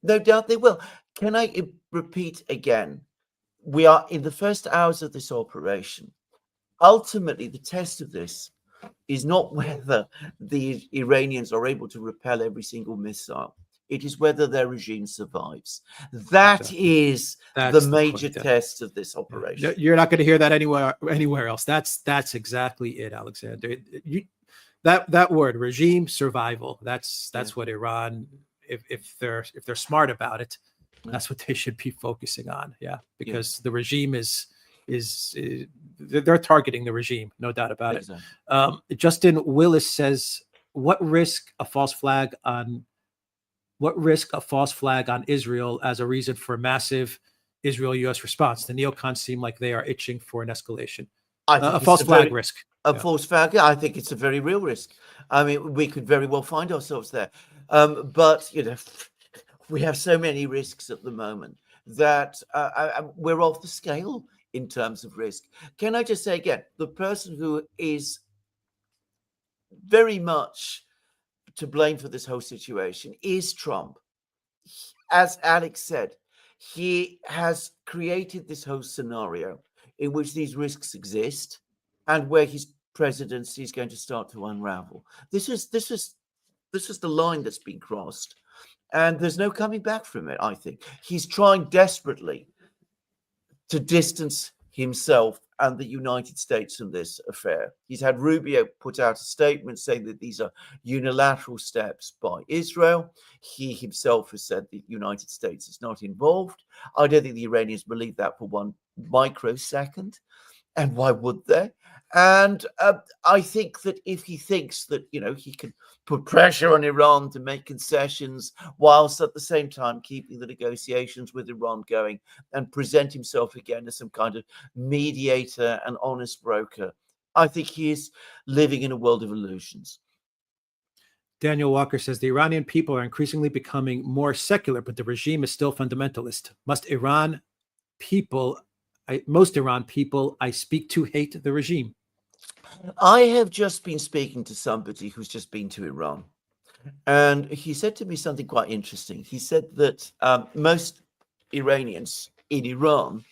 no doubt they will. Can I repeat again? We are in the first hours of this operation. Ultimately, the test of this is not whether the Iranians are able to repel every single missile. It is whether their regime survives. That is the major test of this operation. You're not going to hear that anywhere else. That's exactly it, Alexander. That word, regime survival. That's what Iran, if they're smart about it, that's what they should be focusing on. Yeah, because the regime is they're targeting the regime, no doubt about it. Justin Willis says, what risk a false flag on Israel as a reason for massive Israel-U.S. response? The neocons seem like they are itching for an escalation. A false flag risk. False flag, I think it's a very real risk. I mean, we could very well find ourselves there. But, we have so many risks at the moment that we're off the scale in terms of risk. Can I just say again, the person who is very much to blame for this whole situation is Trump. As Alex said, he has created this whole scenario in which these risks exist and where his presidency is going to start to unravel. This is the line that's been crossed, and there's no coming back from it. I think he's trying desperately to distance himself and the United States from this affair. He's had Rubio put out a statement saying that these are unilateral steps by Israel. He himself has said the United States is not involved. I don't think the Iranians believe that for one microsecond. And why would they? And I think that if he thinks that, he can put pressure on Iran to make concessions whilst at the same time keeping the negotiations with Iran going and present himself again as some kind of mediator and honest broker, I think he is living in a world of illusions. Daniel Walker says the Iranian people are increasingly becoming more secular, but the regime is still fundamentalist. Most Iran people I speak to hate the regime. I have just been speaking to somebody who's just been to Iran, and he said to me something quite interesting. He said that most Iranians in Iran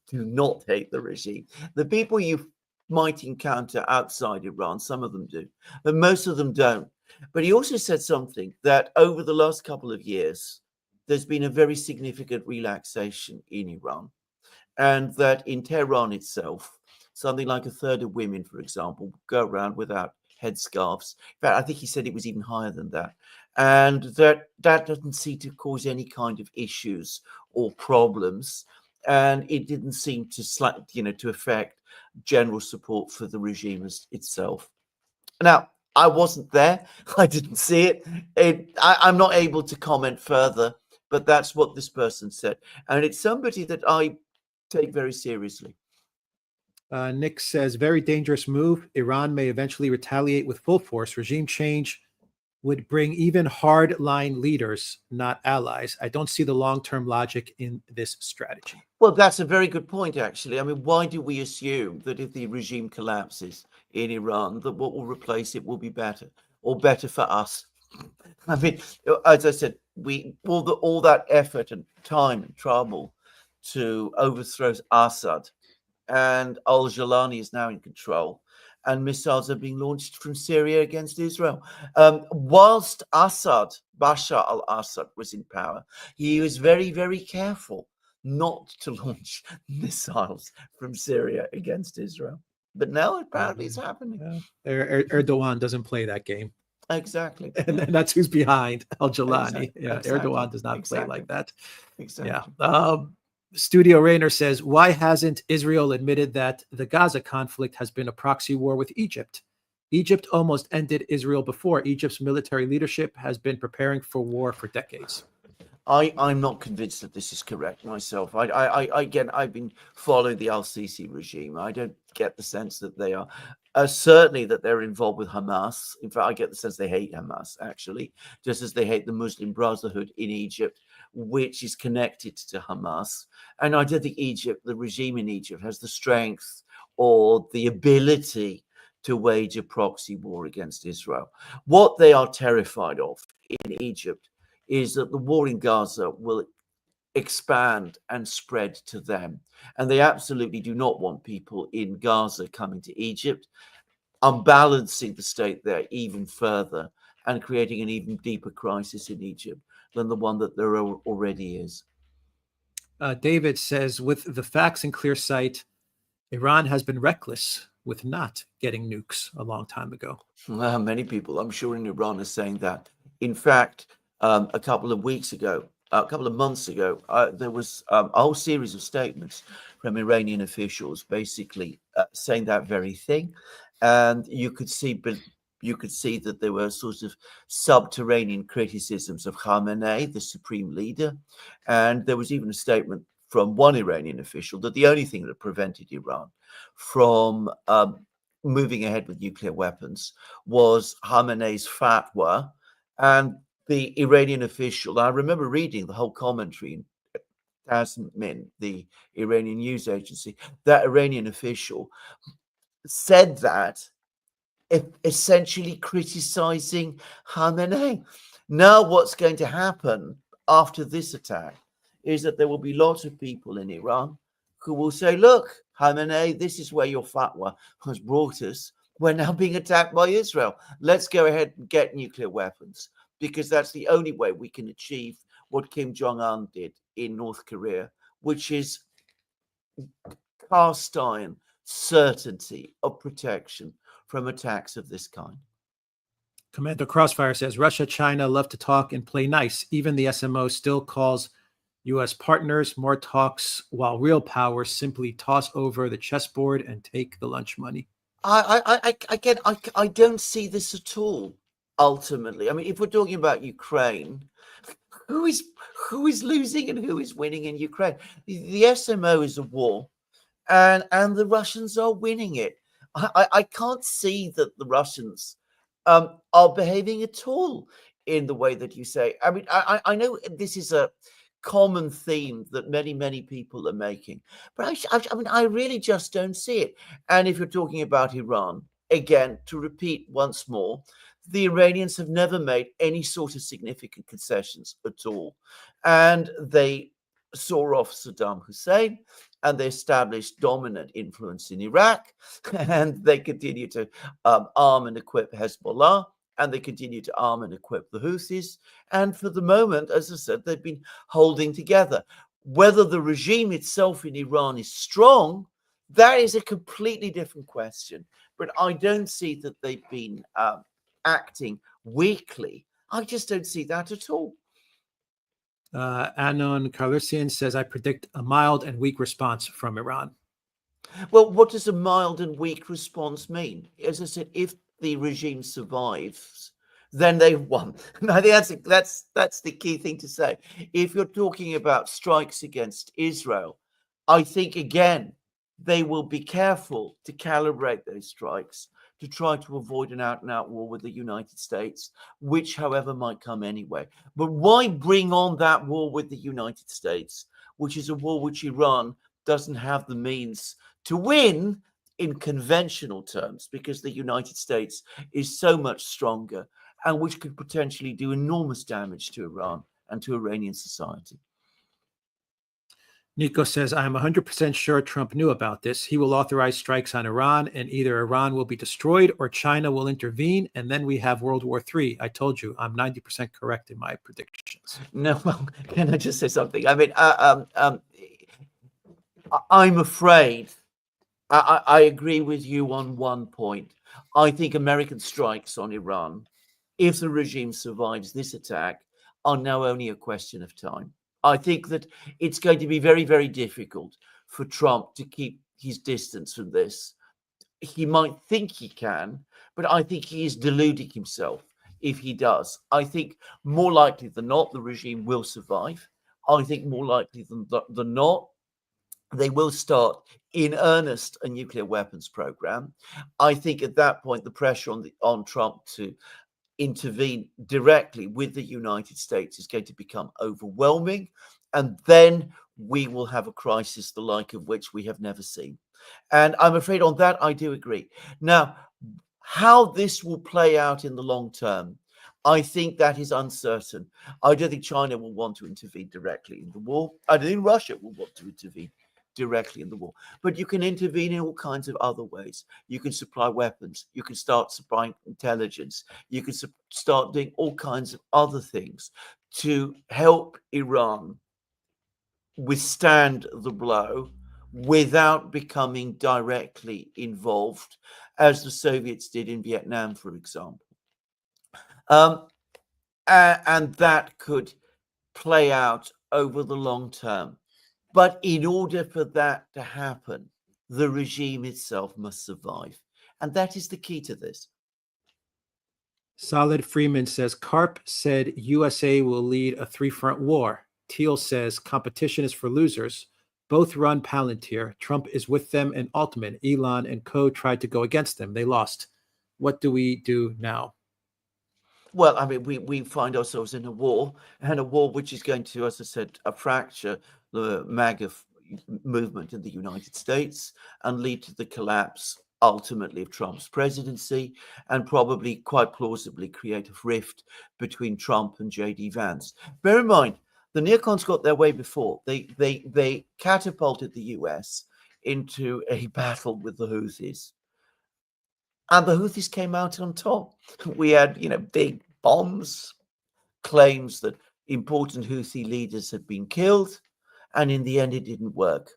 do not hate the regime. The people you might encounter outside Iran, some of them do, but most of them don't. But he also said something that over the last couple of years, there's been a very significant relaxation in Iran. And that in Tehran itself, something like a third of women, for example, go around without headscarves. In fact, I think he said it was even higher than that. And that doesn't seem to cause any kind of issues or problems. And it didn't seem to affect general support for the regime itself. Now, I wasn't there. I didn't see it. I'm not able to comment further, but that's what this person said. And it's somebody that I take very seriously. Nick says, very dangerous move. Iran may eventually retaliate with full force. Regime change would bring even hard-line leaders, not allies. I don't see the long-term logic in this strategy. Well, that's a very good point, actually. I mean, why do we assume that if the regime collapses in Iran, that what will replace it will be better or better for us? I mean, as I said, all that effort and time and trouble to overthrow Assad, and al-Jalani is now in control, and missiles are being launched from Syria against Israel. Whilst Bashar al-Assad was in power, he was very, very careful not to launch missiles from Syria against Israel. But now apparently it's happening. Erdogan doesn't play that game. Exactly. And that's who's behind al-Jalani. Erdogan does not play like that. Exactly. Yeah. Studio Rainer says, why hasn't Israel admitted that the Gaza conflict has been a proxy war with Egypt? Egypt almost ended Israel before. Egypt's military leadership has been preparing for war for decades. I'm not convinced that this is correct myself. I've been following the al-Sisi regime. I don't get the sense that they are certainly that they're involved with Hamas. In fact, I get the sense they hate Hamas, actually, just as they hate the Muslim Brotherhood in Egypt, which is connected to Hamas. And I don't think the regime in Egypt, has the strength or the ability to wage a proxy war against Israel. What they are terrified of in Egypt is that the war in Gaza will expand and spread to them. And they absolutely do not want people in Gaza coming to Egypt. unbalancing the state there even further and creating an even deeper crisis in Egypt than the one that there already is. David says, with the facts in clear sight, Iran has been reckless with not getting nukes a long time ago. Many people, I'm sure, in Iran are saying that. In fact, a couple of weeks ago, a couple of months ago, there was a whole series of statements from Iranian officials basically saying that very thing. And you could see that there were sort of subterranean criticisms of Khamenei, the supreme leader. And there was even a statement from one Iranian official that the only thing that prevented Iran from moving ahead with nuclear weapons was Khamenei's fatwa. And the Iranian official, I remember reading the whole commentary in Tasmin, the Iranian news agency, that Iranian official said that, essentially criticizing Khamenei. Now, what's going to happen after this attack is that there will be lots of people in Iran who will say, look, Khamenei, this is where your fatwa has brought us. We're now being attacked by Israel. Let's go ahead and get nuclear weapons, because that's the only way we can achieve what Kim Jong-un did in North Korea, which is cast iron certainty of protection from attacks of this kind. Commander Crossfire says, Russia, China love to talk and play nice. Even the SMO still calls U.S. partners, more talks, while real powers simply toss over the chessboard and take the lunch money. I don't see this at all. Ultimately, I mean, if we're talking about Ukraine, who is losing and who is winning in Ukraine? The SMO is a war, and the Russians are winning it. I can't see that the Russians are behaving at all in the way that you say. I mean, I know this is a common theme that many people are making, but I mean, I really just don't see it. And if you're talking about Iran, again, to repeat once more, the Iranians have never made any sort of significant concessions at all, and they saw off Saddam Hussein, and they established dominant influence in Iraq, and they continue to arm and equip Hezbollah, and they continue to arm and equip the Houthis. And for the moment, as I said, they've been holding together. Whether the regime itself in Iran is strong, that is a completely different question. But I don't see that they've been acting weakly. I just don't see that at all. Anon Carlusian says, I predict a mild and weak response from Iran. Well, what does a mild and weak response mean? As I said, if the regime survives, then they've won. And I think that's the key thing to say. If you're talking about strikes against Israel, I think, again, they will be careful to calibrate those strikes to try to avoid an out-and-out war with the United States, which, however, might come anyway. But why bring on that war with the United States, which is a war which Iran doesn't have the means to win in conventional terms, because the United States is so much stronger, and which could potentially do enormous damage to Iran and to Iranian society? Nico says, I am 100% sure Trump knew about this. He will authorize strikes on Iran, and either Iran will be destroyed or China will intervene, and then we have World War III. I told you, I'm 90% correct in my predictions. No, well, can I just say something? I mean, I'm afraid I agree with you on one point. I think American strikes on Iran, if the regime survives this attack, are now only a question of time. I think that it's going to be very difficult for Trump to keep his distance from this. He might think he can, but I think he is deluding himself if he does. I think more likely than not, the regime will survive. I think more likely than not, they will start in earnest a nuclear weapons program. I think at that point, the pressure on Trump to intervene directly with the United States is going to become overwhelming. And then we will have a crisis the like of which we have never seen. And I'm afraid on that, I do agree. Now, how this will play out in the long term, I think that is uncertain. I don't think China will want to intervene directly in the war. I don't think Russia will want to intervene directly in the war, but you can intervene in all kinds of other ways. You can supply weapons. You can start supplying intelligence. You can start doing all kinds of other things to help Iran withstand the blow without becoming directly involved, as the Soviets did in Vietnam, for example. And that could play out over the long term. But in order for that to happen, the regime itself must survive. And that is the key to this. Solid Freeman says, Karp said USA will lead a three-front war. Teal says, competition is for losers. Both run Palantir. Trump is with them and Altman. Elon and co tried to go against them. They lost. What do we do now? Well, I mean, we find ourselves in a war, and a war which is going to, as I said, fracture the MAGA movement in the United States and lead to the collapse, ultimately, of Trump's presidency, and probably quite plausibly create a rift between Trump and J.D. Vance. Bear in mind, the neocons got their way before. They catapulted the US into a battle with the Houthis. And the Houthis came out on top. We had, big bombs, claims that important Houthi leaders had been killed, and in the end, it didn't work.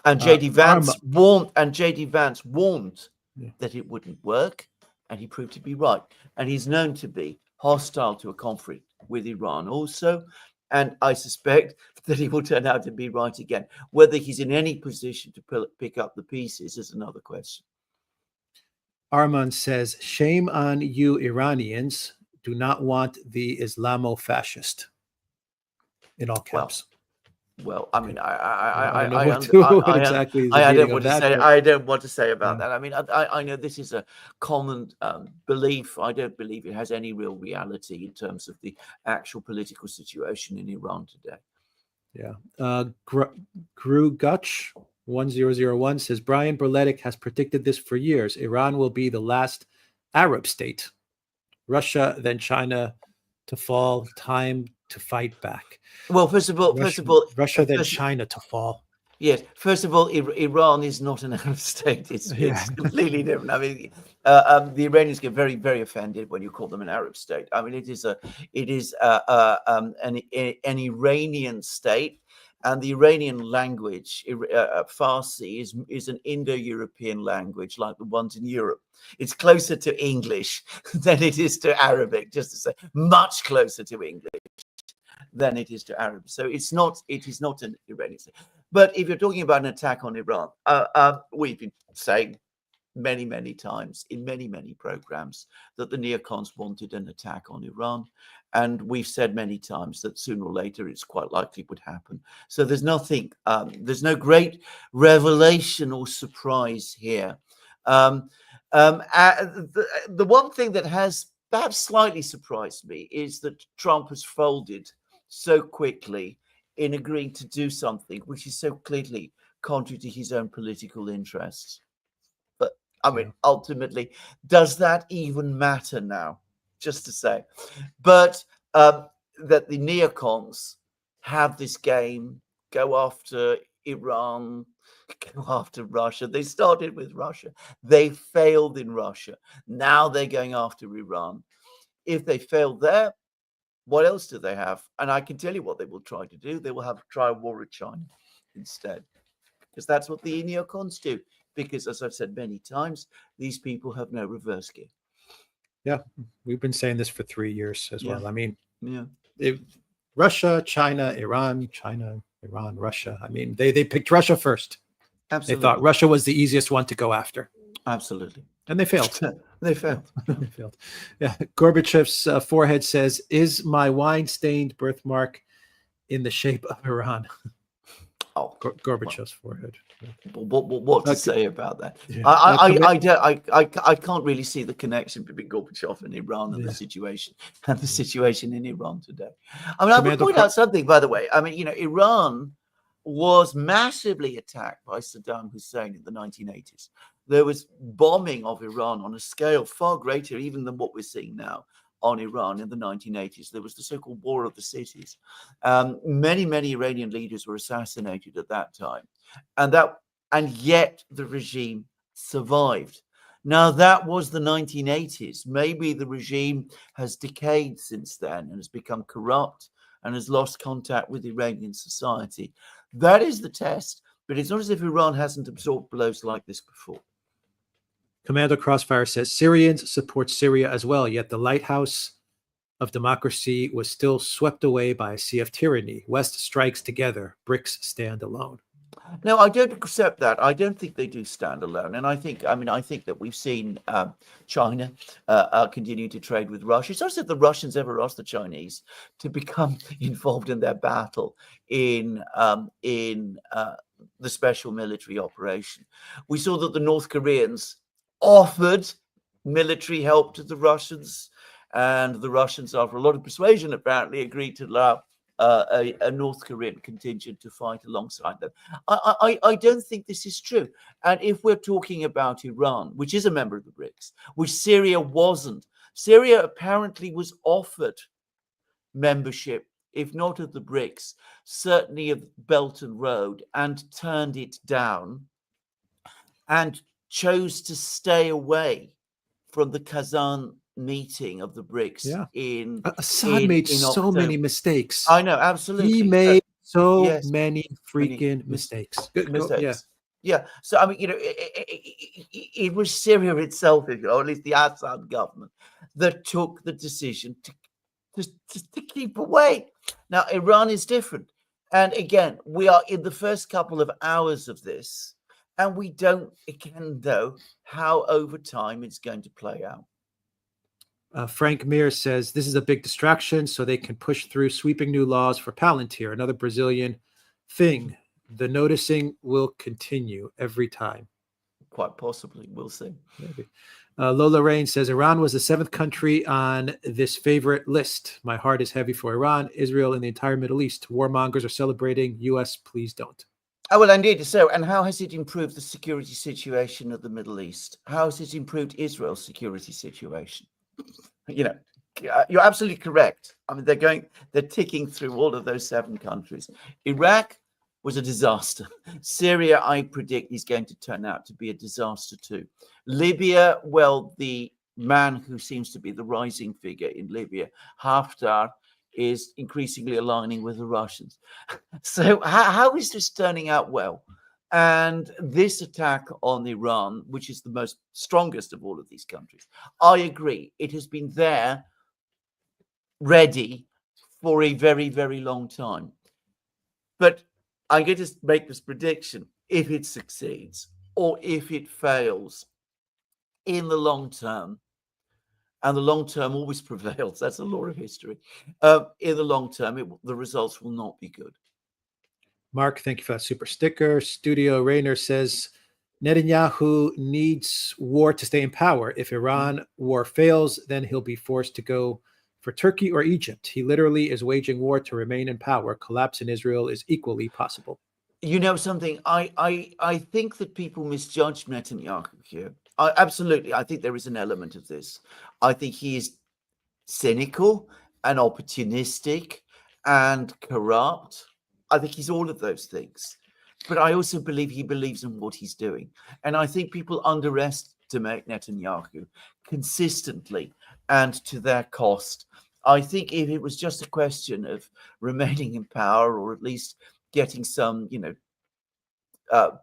And J.D. Vance warned. That it wouldn't work, and he proved to be right. And he's known to be hostile to a conflict with Iran also. And I suspect that he will turn out to be right again. Whether he's in any position to pick up the pieces is another question. Arman says, shame on you Iranians. Do not want the Islamo-fascist. In all caps. Well, I mean, I don't want to say about that. I mean, I know this is a common belief. I don't believe it has any real reality in terms of the actual political situation in Iran today. Yeah. Grugutch 1001 says, Brian Berletic has predicted this for years. Iran will be the last Arab state. Russia, then China to fall. Time to fight back. Well, first of all, Russia, then China to fall. Yes. First of all, Iran is not an Arab state. It's completely different. I mean, the Iranians get very, very offended when you call them an Arab state. I mean, it is an Iranian state, and the Iranian language, Farsi, is an Indo-European language like the ones in Europe. It's closer to English than it is to Arabic, just to say, much closer to English than it is to Arab. So it is not an Iranian state. But if you're talking about an attack on Iran, we've been saying many, many times in many, many programs that the neocons wanted an attack on Iran. And we've said many times that sooner or later it's quite likely would happen. So there's nothing, there's no great revelation or surprise here. The one thing that has perhaps slightly surprised me is that Trump has folded so quickly in agreeing to do something which is so clearly contrary to his own political interests. But I mean, ultimately, does that even matter now? Just to say, but that the neocons have this game, go after Iran, go after Russia. They started with Russia. They failed in Russia. Now they're going after Iran. If they failed there, what else do they have? And I can tell you what they will try to do. They will try a war with China instead, because that's what the neocons do. Because, as I've said many times, these people have no reverse gear. Yeah, we've been saying this for 3 years as well. I mean, yeah, Russia, China, Iran, China, Iran, Russia. I mean, they picked Russia first. Absolutely. They thought Russia was the easiest one to go after. Absolutely. And they failed. They failed. They failed. Yeah. Gorbachev's forehead says, is my wine-stained birthmark in the shape of Iran? Oh, Gorbachev's forehead. What to say about that? Yeah. I can't really see the connection between Gorbachev and Iran and the situation in Iran today. I mean, I would point out something, by the way. I mean, Iran was massively attacked by Saddam Hussein in the 1980s. There was bombing of Iran on a scale far greater even than what we're seeing now on Iran in the 1980s. There was the so-called War of the Cities. Many Iranian leaders were assassinated at that time, and yet the regime survived. Now, that was the 1980s. Maybe the regime has decayed since then and has become corrupt and has lost contact with Iranian society. That is the test, but it's not as if Iran hasn't absorbed blows like this before. Commander Crossfire says Syrians support Syria as well, yet the lighthouse of democracy was still swept away by a sea of tyranny. West strikes together, BRICS stand alone. No, I don't accept that. I don't think they do stand alone. And I think that we've seen China continue to trade with Russia. It's not as if the Russians ever asked the Chinese to become involved in their battle in the special military operation. We saw that the North Koreans offered military help to the Russians, and the Russians, after a lot of persuasion, apparently agreed to allow a North Korean contingent to fight alongside them. I don't think this is true. And if we're talking about Iran, which is a member of the BRICS, which Syria wasn't, Syria apparently was offered membership, if not of the BRICS, certainly of Belt and Road, and turned it down and chose to stay away from the Kazan meeting of the BRICS. Yeah. Assad made so many mistakes. I know, absolutely. He made many freaking mistakes. Yeah. So, I mean, it was Syria itself, or at least the Assad government, that took the decision to keep away. Now, Iran is different. And again, we are in the first couple of hours of this, and we don't, again, know how over time it's going to play out. Frank Mears says this is a big distraction so they can push through sweeping new laws for Palantir, another Brazilian thing. The noticing will continue every time. Quite possibly. We'll see. Maybe. Lola Rain says Iran was the 7th country on this favorite list. My heart is heavy for Iran, Israel, and the entire Middle East. Warmongers are celebrating. U.S., please don't. Oh, well, indeed. So, and how has it improved the security situation of the Middle East? How has it improved Israel's security situation? You're absolutely correct. I mean, they're ticking through all of those 7 countries. Iraq was a disaster. Syria, I predict, is going to turn out to be a disaster too. Libya, well, the man who seems to be the rising figure in Libya, Haftar, is increasingly aligning with the Russians. So how is this turning out well? And this attack on Iran, which is the most strongest of all of these countries, I agree, it has been there, ready for a very, very long time. But I'm going to make this prediction: if it succeeds or if it fails, in the long term, and the long term always prevails, that's the law of history, in the long term, the results will not be good. Mark, thank you for that super sticker. Studio Rayner says Netanyahu needs war to stay in power. If Iran war fails, then he'll be forced to go for Turkey or Egypt. He literally is waging war to remain in power. Collapse in Israel is equally possible. You know something? I think that people misjudge Netanyahu here. Absolutely. I think there is an element of this. I think he is cynical and opportunistic and corrupt. I think he's all of those things. But I also believe he believes in what he's doing. And I think people underestimate Netanyahu consistently and to their cost. I think if it was just a question of remaining in power, or at least getting some, out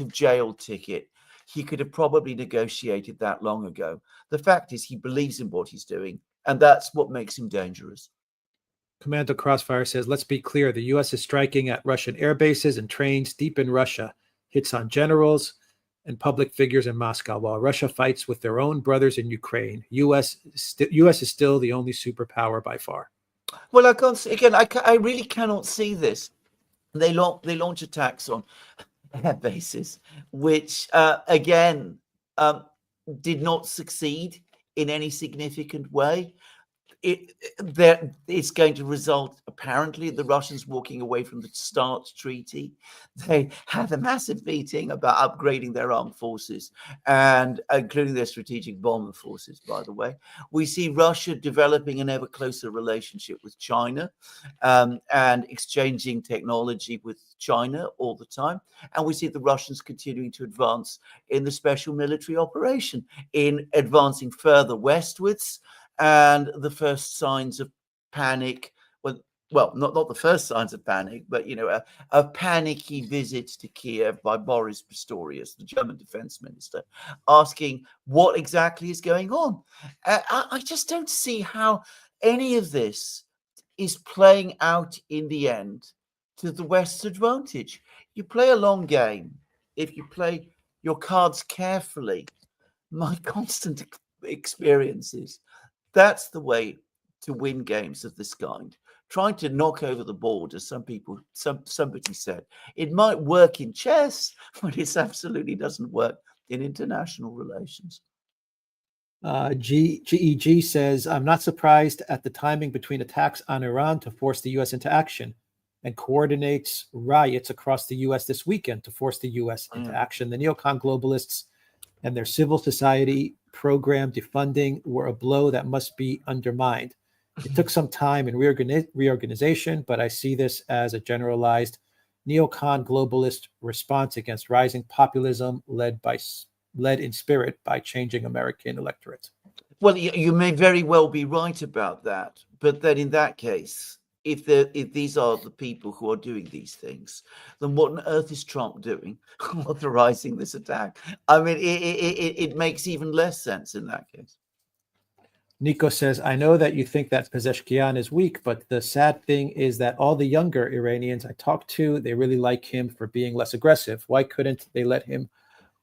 of jail ticket, he could have probably negotiated that long ago. The fact is, he believes in what he's doing, and that's what makes him dangerous. Commander Crossfire says, let's be clear. The U.S. is striking at Russian air bases and trains deep in Russia, hits on generals and public figures in Moscow, while Russia fights with their own brothers in Ukraine. U.S. is still the only superpower by far. Well, I can't see, again, I really cannot see this. They launch attacks on air bases, which, again, did not succeed in any significant way. it's going to result, apparently, the Russians walking away from the START treaty. They had a massive meeting about upgrading their armed forces, and including their strategic bomber forces, by the way. We see Russia developing an ever closer relationship with China, and exchanging technology with China all the time. And we see the Russians continuing to advance in the special military operation, in advancing further westwards, and the first signs of panic, well, not the first signs of panic, but a panicky visit to Kiev by Boris Pistorius, the German defense minister, asking what exactly is going on. I just don't see how any of this is playing out in the end to the West's advantage. You play a long game if you play your cards carefully. My constant experiences, that's the way to win games of this kind. Trying to knock over the board, as somebody said. It might work in chess, but it absolutely doesn't work in international relations. GEG says, I'm not surprised at the timing between attacks on Iran to force the U.S. into action, and coordinates riots across the U.S. this weekend to force the U.S. into action. The neocon globalists and their civil society program defunding were a blow that must be undermined. It took some time and reorganization, but I see this as a generalized neocon globalist response against rising populism led in spirit by changing American electorate. Well, you may very well be right about that, but then in that case, if these are the people who are doing these things, then what on earth is Trump doing authorizing this attack? I mean, it makes even less sense in that case. Nico says, I know that you think that Pezeshkian is weak, but the sad thing is that all the younger Iranians I talk to, they really like him for being less aggressive. Why couldn't they let him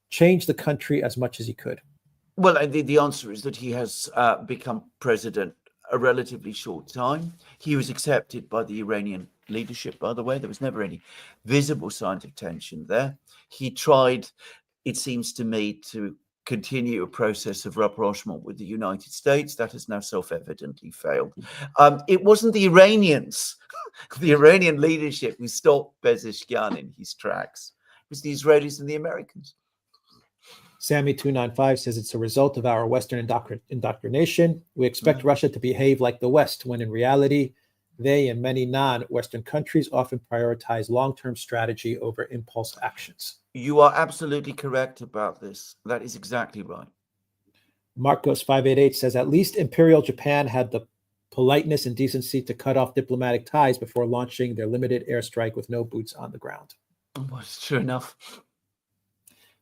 change the country as much as he could? Well, the answer is that he has become president a relatively short time. He was accepted by the Iranian leadership, by the way. There was never any visible signs of tension there. He tried, it seems to me, to continue a process of rapprochement with the United States. That has now self-evidently failed. It wasn't the Iranians, the Iranian leadership, who stopped Pezeshkian in his tracks. It was the Israelis and the Americans. Sammy295 says it's a result of our Western indoctrination. We expect Russia to behave like the West, when in reality, they and many non-Western countries often prioritize long-term strategy over impulse actions. You are absolutely correct about this. That is exactly right. Marcos588 says, at least Imperial Japan had the politeness and decency to cut off diplomatic ties before launching their limited airstrike with no boots on the ground. Well, it's true enough.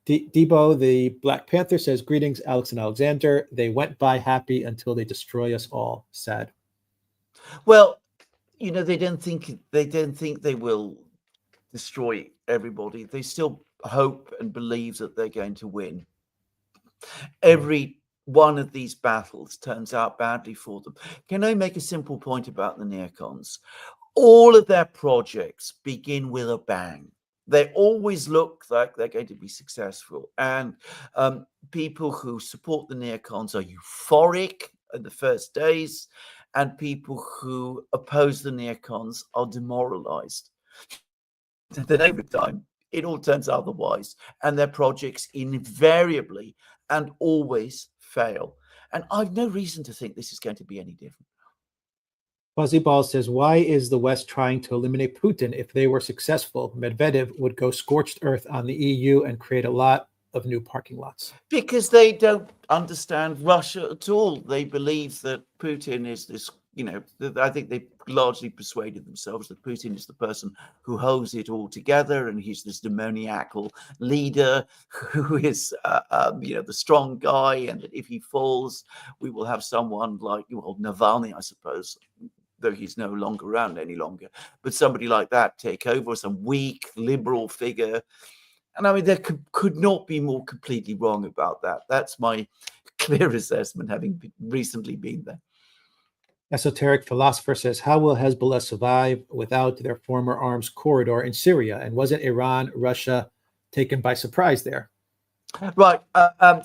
Debo, the Black Panther, says, greetings, Alex and Alexander. They went by happy until they destroy us all. Sad. Well, they don't think they will destroy everybody. They still hope and believe that they're going to win. Every one of these battles turns out badly for them. Can I make a simple point about the neocons? All of their projects begin with a bang. They always look like they're going to be successful. And people who support the neocons are euphoric in the first days, and people who oppose the neocons are demoralized. Then over time, it all turns otherwise, and their projects invariably and always fail. And I've no reason to think this is going to be any different. Fuzzy Ball says, why is the West trying to eliminate Putin? If they were successful, Medvedev would go scorched earth on the EU and create a lot of new parking lots. Because they don't understand Russia at all. They believe that Putin is this, I think they largely persuaded themselves that Putin is the person who holds it all together, and he's this demoniacal leader who is, the strong guy, and that if he falls, we will have someone like, Navalny, I suppose, though he's no longer around any longer, but somebody like that take over, some weak liberal figure. And I mean, there could not be more completely wrong about that. That's my clear assessment, having recently been there. Esoteric Philosopher says, how will Hezbollah survive without their former arms corridor in Syria? And wasn't Iran, Russia taken by surprise there? Right.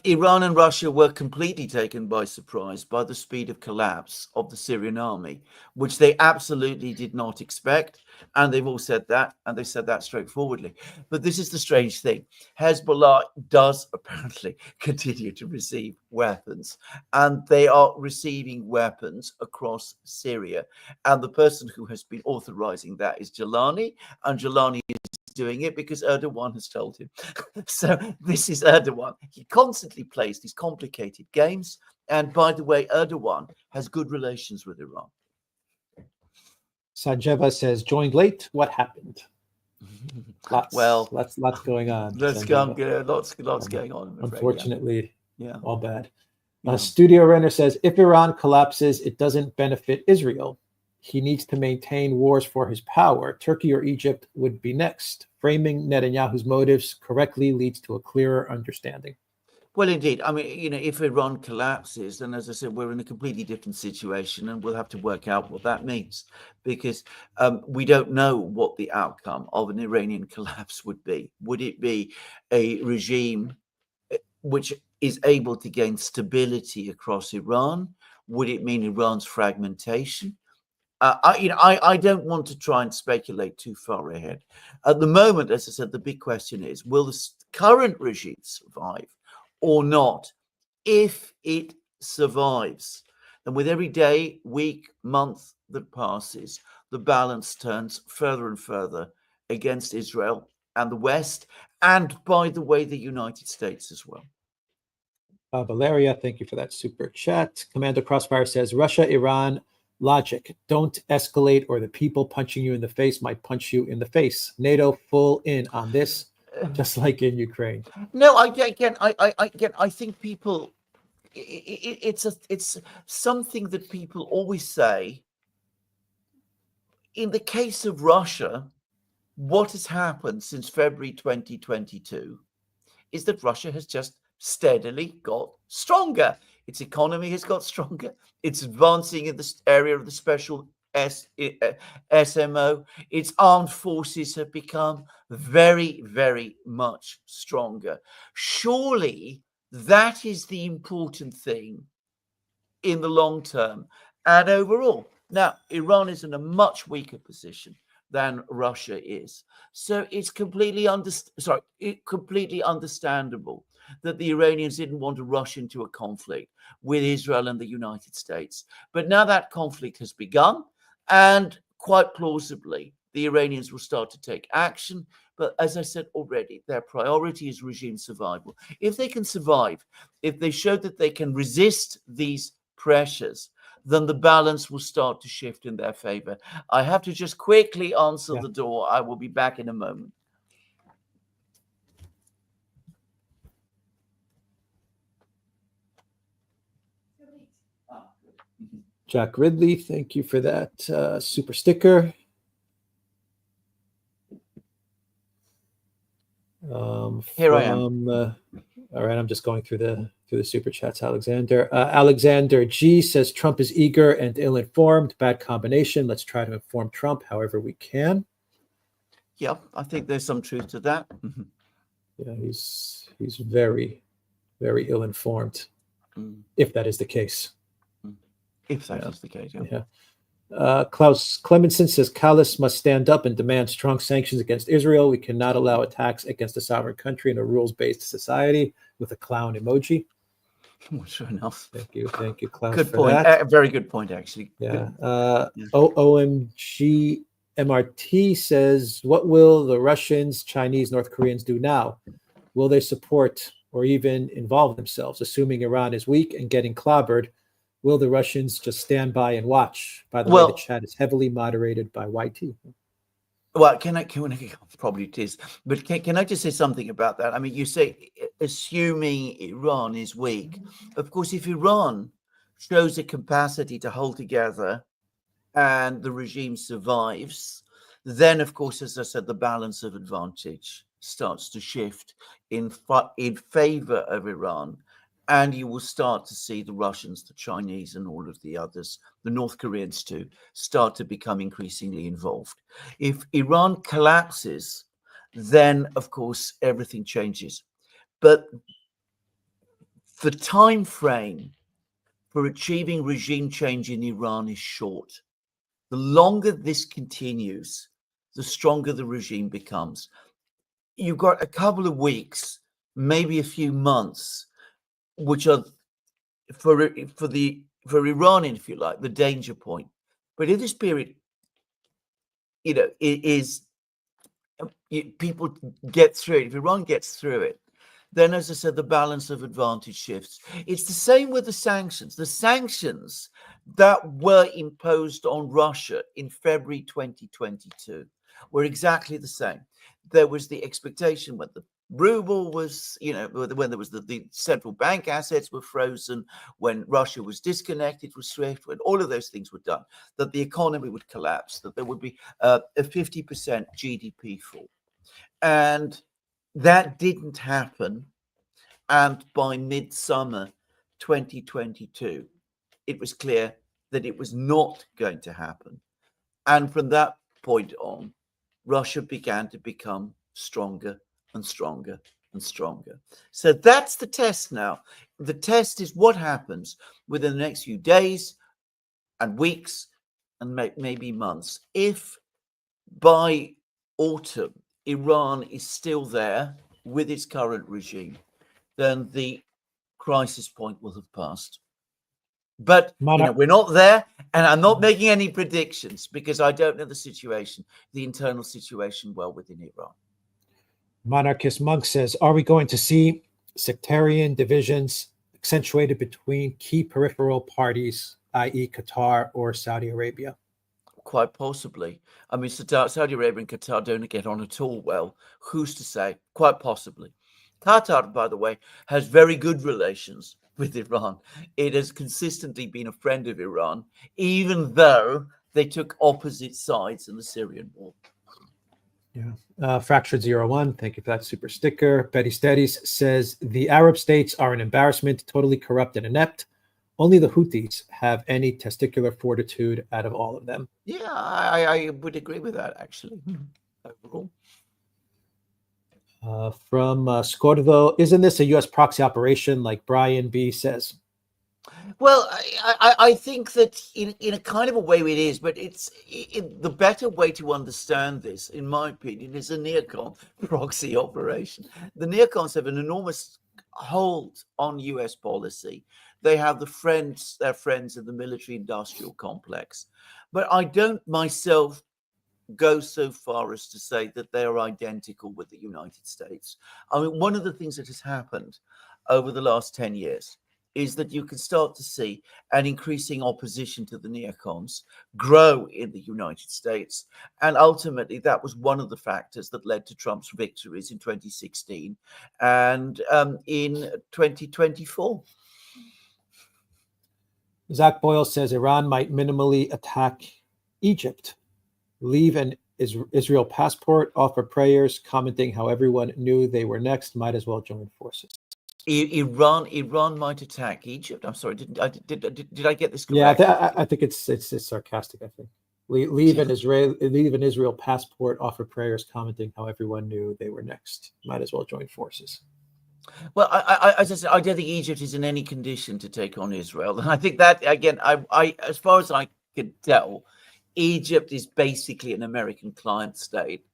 Iran and Russia were completely taken by surprise by the speed of collapse of the Syrian army, which they absolutely did not expect. And they've all said that, and they said that straightforwardly. But this is the strange thing. Hezbollah does apparently continue to receive weapons, and they are receiving weapons across Syria. And the person who has been authorizing that is Jalani, and Jalani is doing it because Erdogan has told him. So this is Erdogan. He constantly plays these complicated games. And by the way, Erdogan has good relations with Iran. Sanjeva says, joined late. What happened? Lots going on. Lots going on. Unfortunately, yeah. All bad. Studio Renner says, if Iran collapses, it doesn't benefit Israel. He needs to maintain wars for his power. Turkey or Egypt would be next. Framing Netanyahu's motives correctly leads to a clearer understanding. Well, indeed. I mean, if Iran collapses, then, as I said, we're in a completely different situation, and we'll have to work out what that means, because we don't know what the outcome of an Iranian collapse would be. Would it be a regime which is able to gain stability across Iran? Would it mean Iran's fragmentation? I don't want to try and speculate too far ahead. At the moment, as I said, the big question is, will the current regime survive or not? If it survives, and with every day, week, month that passes, the balance turns further and further against Israel and the West, and, by the way, the United States as well. Valeria, thank you for that super chat. Commander Crossfire says, Russia, Iran, logic. Don't escalate or the people punching you in the face might punch you in the face. NATO full in on this, just like in Ukraine. No, I think people, it's something that people always say. In the case of Russia, what has happened since February 2022 is that Russia has just steadily got stronger. Its economy has got stronger. It's advancing in this area of the special SMO. Its armed forces have become very, very much stronger. Surely that is the important thing in the long term and overall. Now, Iran is in a much weaker position than Russia is. So it's completely understandable that the Iranians didn't want to rush into a conflict with Israel and the United States. But now that conflict has begun, and quite plausibly, the Iranians will start to take action. But as I said already, their priority is regime survival. If they can survive, if they show that they can resist these pressures, then the balance will start to shift in their favor. I have to just quickly answer the door. I will be back in a moment. Jack Ridley, thank you for that super sticker. Here I am. All right, I'm just going through the super chats. Alexander G says Trump is eager and ill-informed. Bad combination. Let's try to inform Trump however we can. Yeah, I think there's some truth to that. Yeah, he's very, very ill-informed. If that is the case. If that is the case, yeah. Klaus Clemenson says Callas must stand up and demand strong sanctions against Israel. We cannot allow attacks against a sovereign country in a rules-based society, with a clown emoji. Well, sure enough. Thank you, Klaus. Good point. Very good point, actually. Yeah. OMG MRT says, what will the Russians, Chinese, North Koreans do now? Will they support or even involve themselves, assuming Iran is weak and getting clobbered? Will the Russians just stand by and watch? By the way, the chat is heavily moderated by YT. Well, can I probably it is, but can I just say something about that? I mean, you say assuming Iran is weak. Of course, if Iran shows a capacity to hold together and the regime survives, then, of course, as I said, the balance of advantage starts to shift in favor of Iran. And you will start to see the Russians, the Chinese, and all of the others, the North Koreans too, start to become increasingly involved. If Iran collapses, then, of course, everything changes. But the time frame for achieving regime change in Iran is short. The longer this continues, the stronger the regime becomes. You've got a couple of weeks, maybe a few months, which are for Iran, if you like, the danger point. But in this period, it is people get through it. If Iran gets through it, then, as I said, the balance of advantage shifts. It's the same with the sanctions. The sanctions that were imposed on Russia in February 2022 were exactly the same. There was the expectation when the ruble was, when there was the central bank assets were frozen, when Russia was disconnected from SWIFT, when all of those things were done, that the economy would collapse, that there would be a 50% GDP fall. And that didn't happen. And by midsummer 2022, it was clear that it was not going to happen. And from that point on, Russia began to become stronger and stronger and stronger. So that's the test now. The test is what happens within the next few days and weeks and maybe months. If by autumn, Iran is still there with its current regime, then the crisis point will have passed. But we're not there, and I'm not making any predictions because I don't know the internal situation well within Iran. Monarchist Monk says, are we going to see sectarian divisions accentuated between key peripheral parties, i.e. Qatar or Saudi Arabia? Quite possibly. I mean, Saudi Arabia and Qatar don't get on at all well. Who's to say? Quite possibly. Qatar, by the way, has very good relations with Iran. It has consistently been a friend of Iran, even though they took opposite sides in the Syrian war. Yeah. Fractured 01, thank you for that super sticker. Betty Steadies says, the Arab states are an embarrassment, totally corrupt and inept. Only the Houthis have any testicular fortitude out of all of them. Yeah, I would agree with that, actually, overall. From Scordo, isn't this a U.S. proxy operation like Brian B. says? Well, I think that in a kind of a way it is, but the better way to understand this, in my opinion, is a neocon proxy operation. The neocons have an enormous hold on U.S. policy. They have their friends in the military-industrial complex. But I don't myself go so far as to say that they are identical with the United States. I mean, one of the things that has happened over the last 10 years is that you can start to see an increasing opposition to the neocons grow in the United States. And ultimately, that was one of the factors that led to Trump's victories in 2016 and in 2024. Zach Boyle says Iran might minimally attack Egypt, leave an Israel passport, offer prayers, commenting how everyone knew they were next, might as well join forces. Iran might attack Egypt. I'm sorry, did I get this correct? Yeah, I think it's sarcastic. I think leave an Israel passport, offer prayers, commenting how everyone knew they were next, might as well join forces. Well, as I said, I don't think Egypt is in any condition to take on Israel, and I think that again, I as far as I could tell, Egypt is basically an American client state,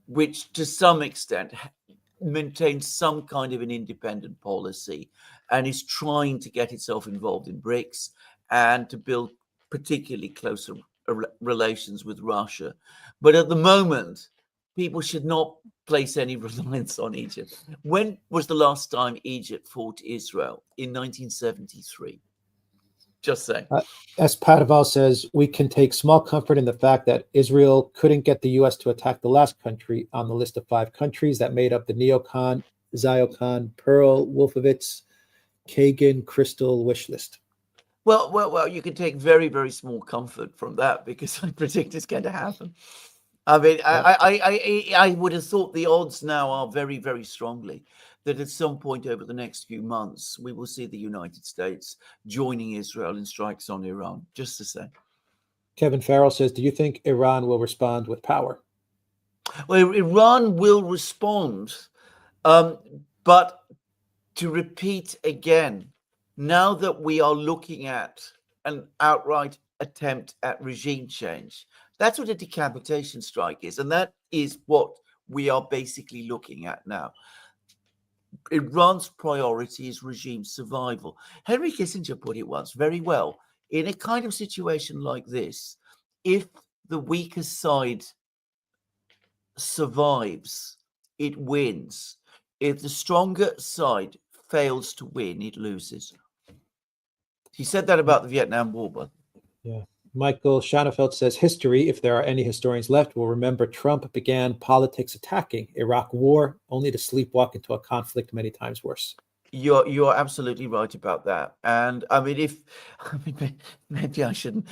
which to some extent maintains some kind of an independent policy and is trying to get itself involved in BRICS and to build particularly closer relations with Russia. But at the moment, people should not place any reliance on Egypt. When was the last time Egypt fought Israel? In 1973. Just saying. As Padaval says, we can take small comfort in the fact that Israel couldn't get the U.S. to attack the last country on the list of 5 countries that made up the neocon, Ziocon, Pearl, Wolfowitz, Kagan, Crystal wish list. Well, you can take very, very small comfort from that because I predict it's going to happen. I mean, I would have thought the odds now are very, very strongly that at some point over the next few months, we will see the United States joining Israel in strikes on Iran, just to say. Kevin Farrell says, do you think Iran will respond with power? Well, Iran will respond, but to repeat again, now that we are looking at an outright attempt at regime change, that's what a decapitation strike is. And that is what we are basically looking at now. Iran's priority is regime survival. Henry Kissinger put it once very well. In a kind of situation like this, if the weaker side survives, it wins. If the stronger side fails to win, it loses. He said that about the Vietnam War, but yeah. Michael Schonefeld says history, if there are any historians left, will remember Trump began politics attacking Iraq war only to sleepwalk into a conflict many times worse. You're absolutely right about that. And I mean, maybe I shouldn't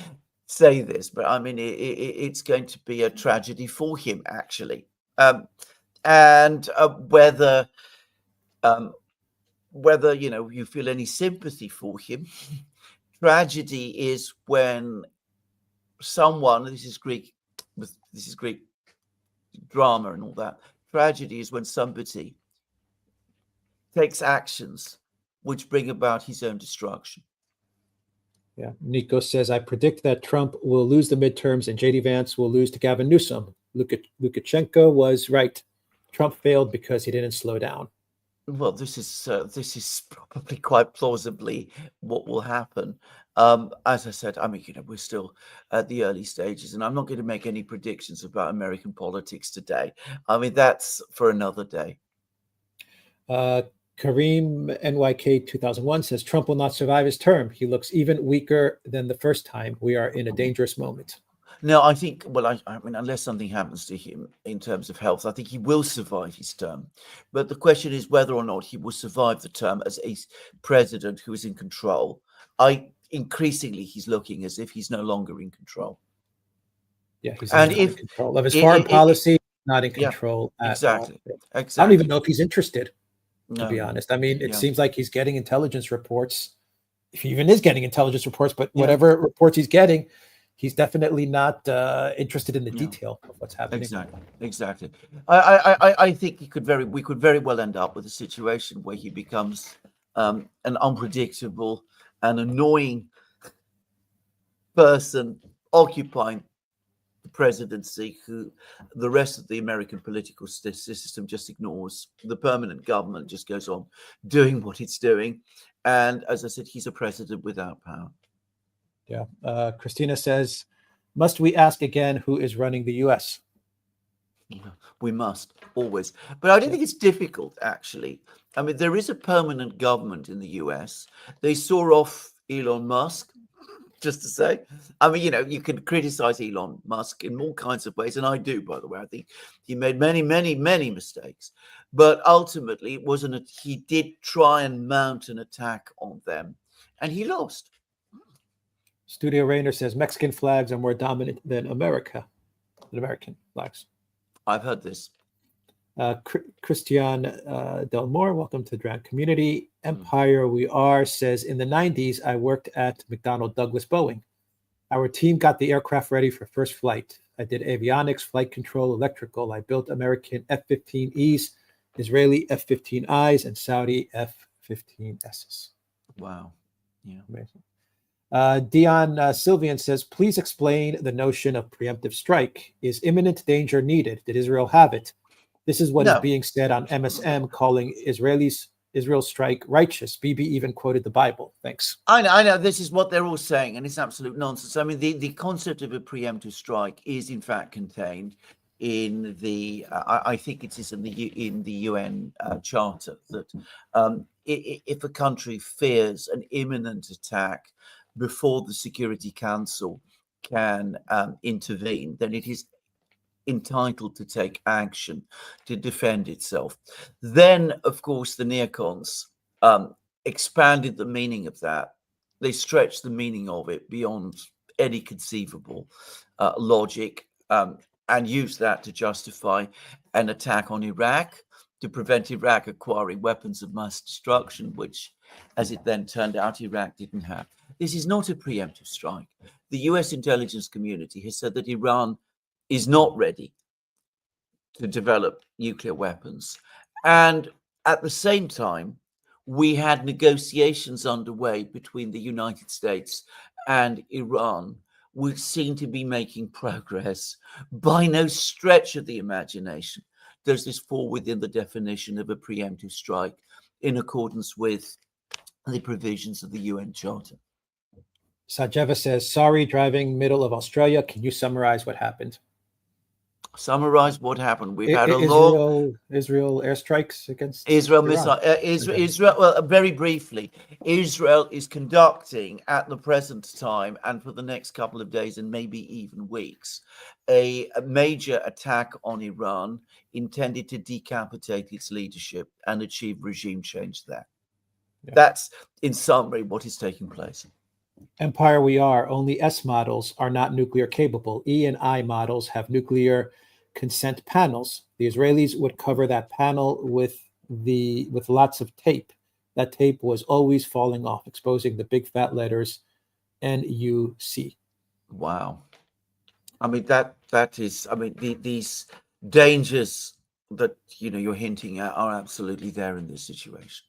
say this, but I mean, it's going to be a tragedy for him, actually. And whether you feel any sympathy for him, tragedy is when someone, this is Greek drama and all that. Tragedy is when somebody takes actions which bring about his own destruction. Yeah. Nico says, I predict that Trump will lose the midterms and J.D. Vance will lose to Gavin Newsom. Lukashenko was right. Trump failed because he didn't slow down. Well, this is probably quite plausibly what will happen. As I said, I mean, we're still at the early stages, and I'm not going to make any predictions about American politics today. I mean, that's for another day. Kareem NYK 2001 says Trump will not survive his term. He looks even weaker than the first time. We are in a dangerous moment. No, I think, well, I mean, unless something happens to him in terms of health, I think he will survive his term. But the question is whether or not he will survive the term as a president who is in control. Increasingly, he's looking as if he's no longer in control. Yeah, he's not in control of his foreign policy, not in control at all. I don't even know if he's interested, to be honest. I mean, it seems like he's getting intelligence reports, if he even is getting intelligence reports, but whatever reports he's getting, he's definitely not interested in the detail of what's happening. Exactly. I think we could very well end up with a situation where he becomes an unpredictable and annoying person occupying the presidency, who the rest of the American political system just ignores. The permanent government just goes on doing what it's doing, and as I said, he's a president without power. Yeah. Christina says, must we ask again who is running the U.S.? We must, always. But I don't think it's difficult, actually. I mean, there is a permanent government in the U.S. They saw off Elon Musk, just to say. I mean, you can criticize Elon Musk in all kinds of ways, and I do, by the way. I think he made many, many, many mistakes. But ultimately, he did try and mount an attack on them, and he lost. Studio Rainer says Mexican flags are more dominant than American flags. I've heard this. Christian Delmore, welcome to the Duran community. Empire We Are says, in the 90s, I worked at McDonnell Douglas Boeing. Our team got the aircraft ready for first flight. I did avionics, flight control, electrical. I built American F-15Es, Israeli F-15Is, and Saudi F-15Ss. Wow. Yeah. Amazing. Dion Sylvian says, please explain the notion of preemptive strike. Is imminent danger needed? Did Israel have it? This is what is being said on MSM, calling Israel's strike righteous. Bibi even quoted the Bible. Thanks. I know. This is what they're all saying, and it's absolute nonsense. I mean, the concept of a preemptive strike is in fact contained in the I think it is in the UN Charter, that if a country fears an imminent attack before the Security Council can intervene, then it is entitled to take action to defend itself. Then, of course, the neocons expanded the meaning of that. They stretched the meaning of it beyond any conceivable logic, and used that to justify an attack on Iraq, to prevent Iraq acquiring weapons of mass destruction, which, as it then turned out, Iraq didn't have. This is not a preemptive strike. The US intelligence community has said that Iran is not ready to develop nuclear weapons. And at the same time, we had negotiations underway between the United States and Iran, which seem to be making progress. By no stretch of the imagination does this fall within the definition of a preemptive strike in accordance with the provisions of the UN Charter. Sajeva says, sorry, driving middle of Australia. Can you summarize what happened? Summarize what happened. We've had a Israel airstrikes against Israel Iran. missile. Israel. Well, very briefly, Israel is conducting at the present time, and for the next couple of days and maybe even weeks, a major attack on Iran intended to decapitate its leadership and achieve regime change there. Yeah. That's, in summary, what is taking place. Empire we are. Only S models are not nuclear capable. E and I models have nuclear consent panels. The Israelis would cover that panel with lots of tape. That tape was always falling off, exposing the big fat letters NUC. Wow. I mean, that is, I mean, these dangers that, you're hinting at are absolutely there in this situation.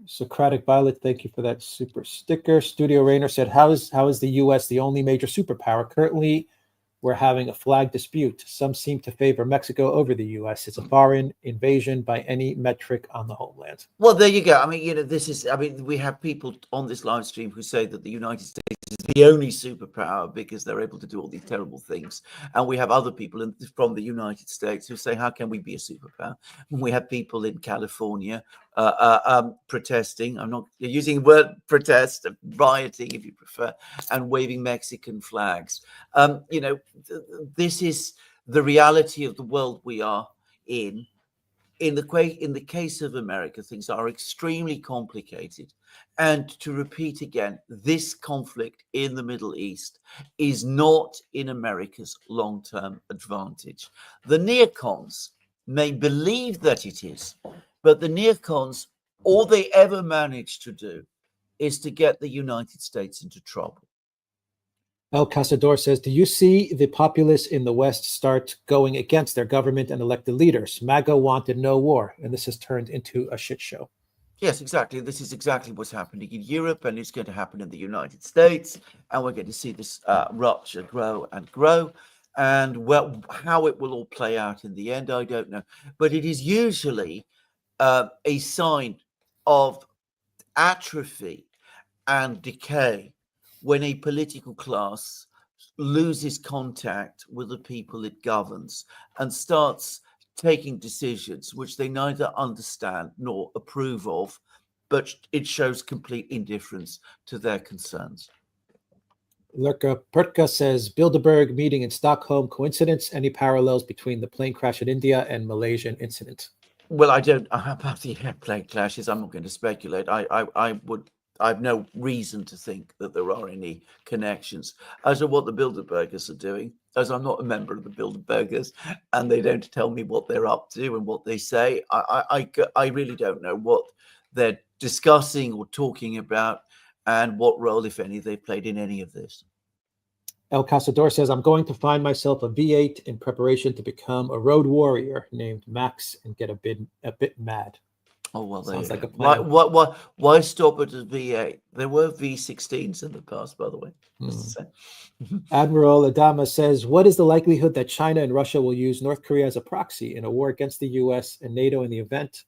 Socratic Violet, thank you for that super sticker. Studio Rainer said, how is the U.S. the only major superpower? Currently, we're having a flag dispute. Some seem to favor Mexico over the U.S. It's a foreign invasion by any metric on the homeland. Well, there you go. I mean, we have people on this live stream who say that the United States is the only superpower because they're able to do all these terrible things. And we have other people from the United States who say, how can we be a superpower? And we have people in California protesting. I'm not using the word protest, rioting if you prefer, and waving Mexican flags. This is the reality of the world we are in. In the case of America, things are extremely complicated. And to repeat again, this conflict in the Middle East is not in America's long-term advantage. The neocons may believe that it is, but the neocons, all they ever manage to do is to get the United States into trouble. El Casador says, do you see the populace in the West start going against their government and elected leaders? MAGA wanted no war, and this has turned into a shit show. Yes, exactly. This is exactly what's happening in Europe, and it's going to happen in the United States, and we're going to see this rupture grow and grow. And how it will all play out in the end, I don't know. But it is usually a sign of atrophy and decay when a political class loses contact with the people it governs and starts taking decisions which they neither understand nor approve of, but it shows complete indifference to their concerns. Lurka Pertka says, Bilderberg meeting in Stockholm, coincidence? Any parallels between the plane crash in India and Malaysian incident? Well, about the airplane clashes, I'm not going to speculate. I have no reason to think that there are any connections. As to what the Bilderbergers are doing, as I'm not a member of the Bilderbergers and they don't tell me what they're up to and what they say, I really don't know what they're discussing or talking about and what role, if any, they played in any of this. El Casador says, I'm going to find myself a V8 in preparation to become a road warrior named Max and get a bit mad. Oh, well, sounds like a plan. Why stop at a V8? There were V16s in the past, by the way. Admiral Adama says, what is the likelihood that China and Russia will use North Korea as a proxy in a war against the U.S. and NATO in the event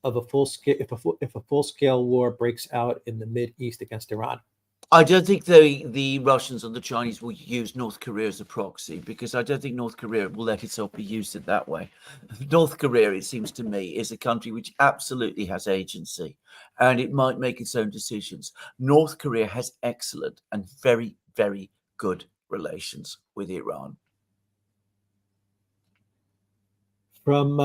of a full-scale, if a full-scale war breaks out in the Mid-East against Iran? I don't think the Russians and the Chinese will use North Korea as a proxy, because I don't think North Korea will let itself be used in that way. North Korea, it seems to me, is a country which absolutely has agency and it might make its own decisions. North Korea has excellent and very, very good relations with Iran. From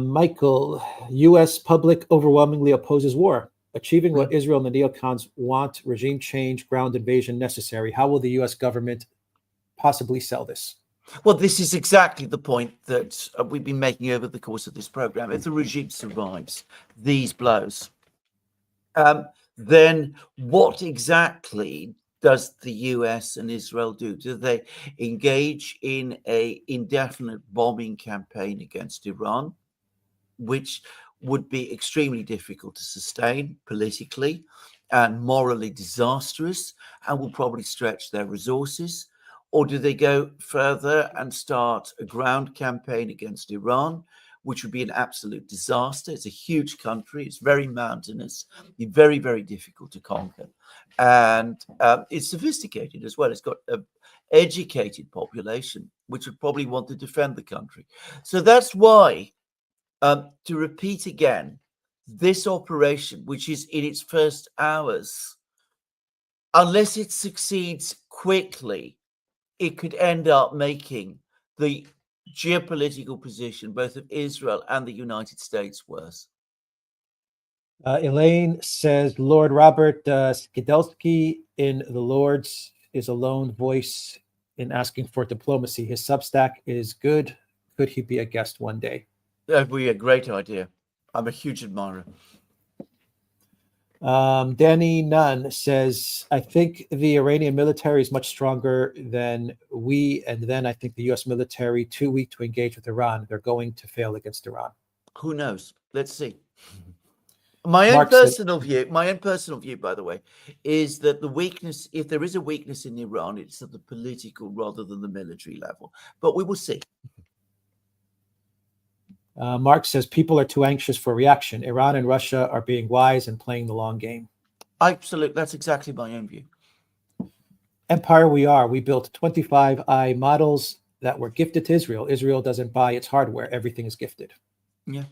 Michael, U.S. public overwhelmingly opposes war. Achieving what Israel and the neocons want, regime change, ground invasion necessary. How will the U.S. government possibly sell this? Well, this is exactly the point that we've been making over the course of this program. If the regime survives these blows, then what exactly does the US and Israel do? Do they engage in an indefinite bombing campaign against Iran, which would be extremely difficult to sustain politically and morally disastrous, and will probably stretch their resources? Or do they go further and start a ground campaign against Iran, which would be an absolute disaster? It's a huge country. It's very mountainous, very, very difficult to conquer. And it's sophisticated as well. It's got an educated population, which would probably want to defend the country. So that's why, to repeat again, this operation, which is in its first hours, unless it succeeds quickly, it could end up making the geopolitical position, both of Israel and the United States, worse. Elaine says Lord Robert Skidelsky in the Lords is a lone voice in asking for diplomacy. His Substack is good. Could he be a guest one day? That would be a great idea. I'm a huge admirer. Danny Nunn says, I think the Iranian military is much stronger than we, and then I think the U.S. military too weak to engage with Iran. They're going to fail against Iran. Who knows? Let's see. My own personal view, by the way, is that the weakness, if there is a weakness in Iran, it's at the political rather than the military level. But we will see. Mark says people are too anxious for reaction. Iran and Russia are being wise and playing the long game. Absolutely. That's exactly my own view. Empire we are. We built 25i models that were gifted to Israel. Israel doesn't buy its hardware. Everything is gifted. Yeah.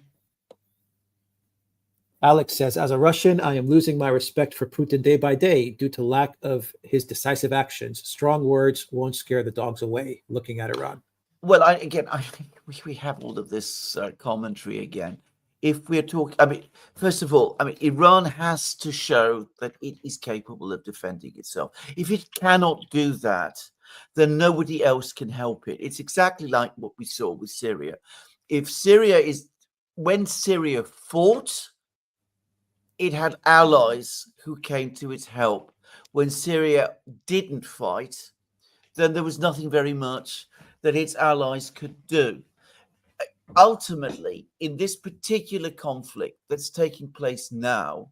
Alex says, as a Russian, I am losing my respect for Putin day by day due to lack of his decisive actions. Strong words won't scare the dogs away. Looking at Iran. Well, I think we have all of this commentary again. If we're talking, first of all, Iran has to show that it is capable of defending itself. If it cannot do that, then nobody else can help it. It's exactly like what we saw with Syria. When Syria fought, it had allies who came to its help. When Syria didn't fight, then there was nothing very much that its allies could do. Ultimately, in this particular conflict that's taking place now,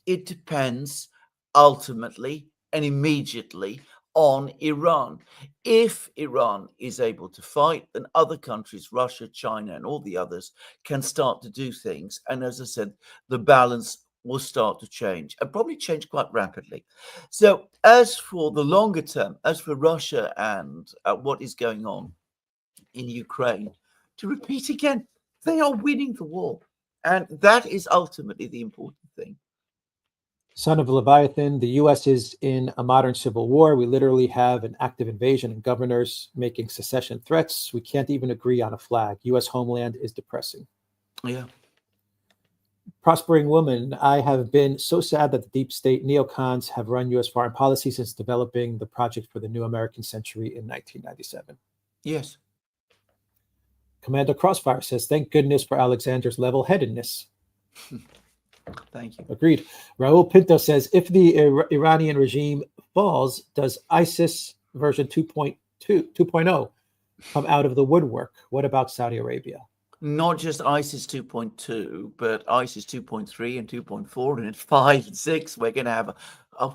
it depends ultimately and immediately on Iran. If Iran is able to fight, then other countries, Russia, China, and all the others, can start to do things. And as I said, the balance will start to change, and probably change quite rapidly. So as for the longer term, as for Russia and what is going on in Ukraine, to repeat again, they are winning the war. And that is ultimately the important thing. Son of Leviathan, the U.S. is in a modern civil war. We literally have an active invasion and governors making secession threats. We can't even agree on a flag. U.S. homeland is depressing. Yeah. Prospering woman, I have been so sad that the deep state neocons have run U.S. foreign policy since developing the project for the new American century in 1997. Yes. Commander Crossfire says, thank goodness for Alexander's level-headedness. Thank you. Agreed. Raul Pinto says, if the Iranian regime falls, does ISIS version 2.0 come out of the woodwork? What about Saudi Arabia? Not just ISIS 2.2, but ISIS 2.3 and 2.4 and 5 and 6. We're going to have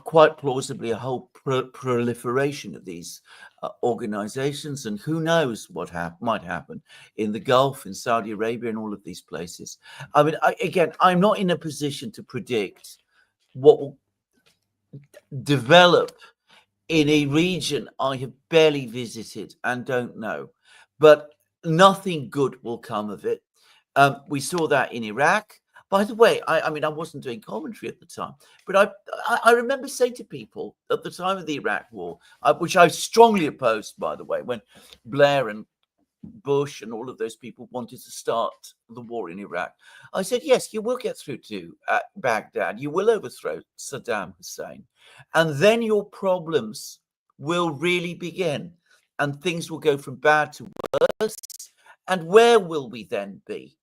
quite plausibly a whole proliferation of these organizations, and who knows what might happen in the Gulf, in Saudi Arabia, and all of these places. I'm not in a position to predict what will develop in a region I have barely visited and don't know, but nothing good will come of it. We saw that in Iraq. By the way, I wasn't doing commentary at the time, but I remember saying to people at the time of the Iraq war, which I strongly opposed, by the way, when Blair and Bush and all of those people wanted to start the war in Iraq. I said, yes, you will get through to Baghdad. You will overthrow Saddam Hussein. And then your problems will really begin. And things will go from bad to worse. And where will we then be?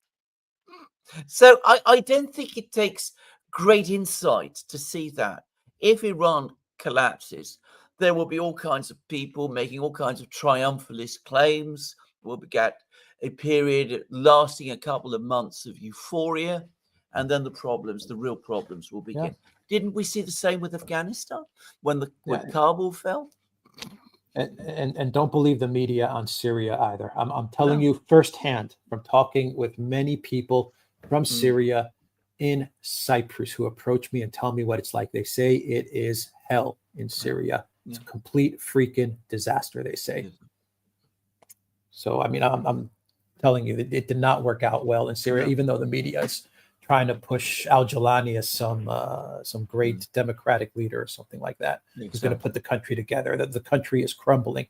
So I don't think it takes great insight to see that. If Iran collapses, there will be all kinds of people making all kinds of triumphalist claims. We'll get a period lasting a couple of months of euphoria. and then the real problems will begin. Didn't we see the same with Afghanistan when Kabul fell? And don't believe the media on Syria either. I'm telling you firsthand from talking with many people from Syria in Cyprus who approach me and tell me what it's like. They say it is hell in Syria. It's a complete freaking disaster, they say. So, I mean, I'm telling you that it did not work out well in Syria, even though the media is trying to push al-Jilani as some great democratic leader or something like that. Who's going to put the country together. The country is crumbling.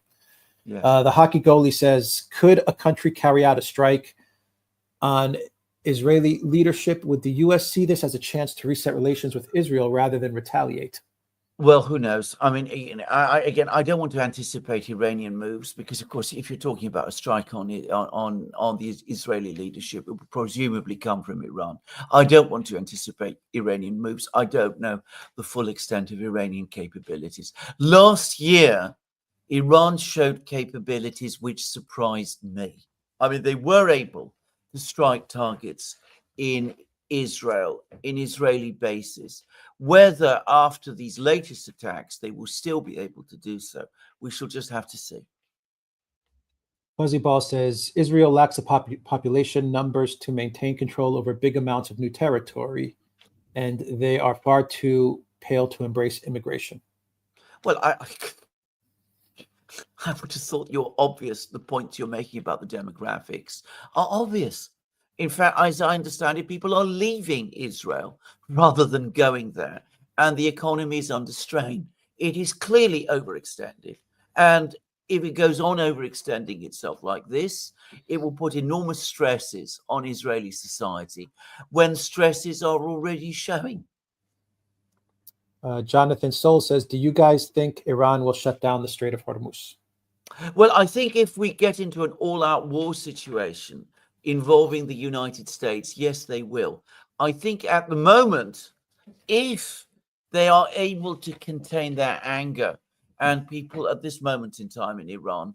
The hockey goalie says, could a country carry out a strike on Israeli leadership? Would the U.S. see this as a chance to reset relations with Israel rather than retaliate? Well, who knows? I mean, I don't want to anticipate Iranian moves because, of course, if you're talking about a strike on the Israeli leadership, it would presumably come from Iran. I don't want to anticipate Iranian moves. I don't know the full extent of Iranian capabilities. Last year, Iran showed capabilities which surprised me. I mean, they were able to strike targets in Israel, in Israeli bases. Whether after these latest attacks they will still be able to do so, we shall just have to see. Fuzzy Ball says Israel lacks the population numbers to maintain control over big amounts of new territory, and they are far too pale to embrace immigration. Well, I would have thought the points you're making about the demographics are obvious. In fact, as I understand it, people are leaving Israel rather than going there, and the economy is under strain. It is clearly overextended, and if it goes on overextending itself like this, it will put enormous stresses on Israeli society when stresses are already showing. Jonathan Soul says, do you guys think Iran will shut down the Strait of Hormuz? Well, I think if we get into an all-out war situation involving the United States, yes, they will. I think at the moment, if they are able to contain their anger, and people at this moment in time in Iran,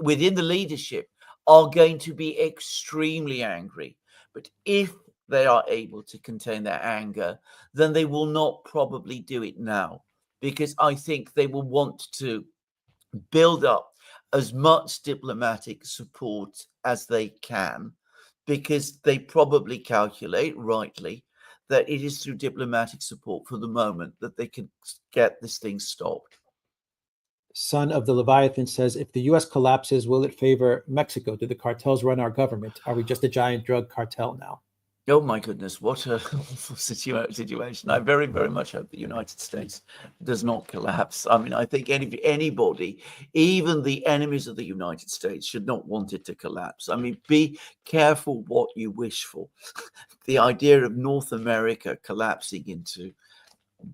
within the leadership, are going to be extremely angry. But if they are able to contain their anger, then they will not probably do it now, because I think they will want to build up as much diplomatic support as they can, because they probably calculate rightly that it is through diplomatic support for the moment that they can get this thing stopped. Son of the Leviathan says, if the U.S. collapses, will it favor Mexico? Do the cartels run our government? Are we just a giant drug cartel now? Oh my goodness, what a awful situation. I very, very much hope the United States does not collapse. I mean, I think anybody, even the enemies of the United States, should not want it to collapse. I mean, be careful what you wish for. The idea of North America collapsing into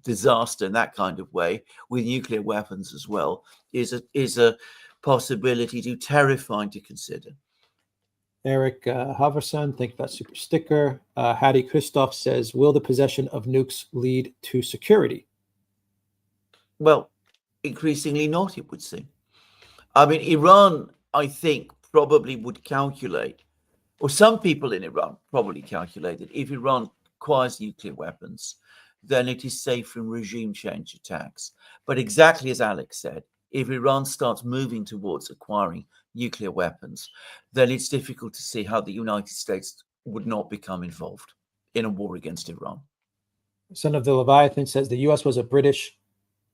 disaster in that kind of way, with nuclear weapons as well, is a possibility too terrifying to consider. Eric Haverson, thank you for that super sticker. Hattie Christoph says, will the possession of nukes lead to security? Well, increasingly not, it would seem. I mean, Iran, I think, probably would calculate, or some people in Iran probably calculated, if Iran acquires nuclear weapons, then it is safe from regime change attacks. But exactly as Alex said, if Iran starts moving towards acquiring nuclear weapons, then it's difficult to see how the United States would not become involved in a war against Iran. Son of the Leviathan says the U.S. was a British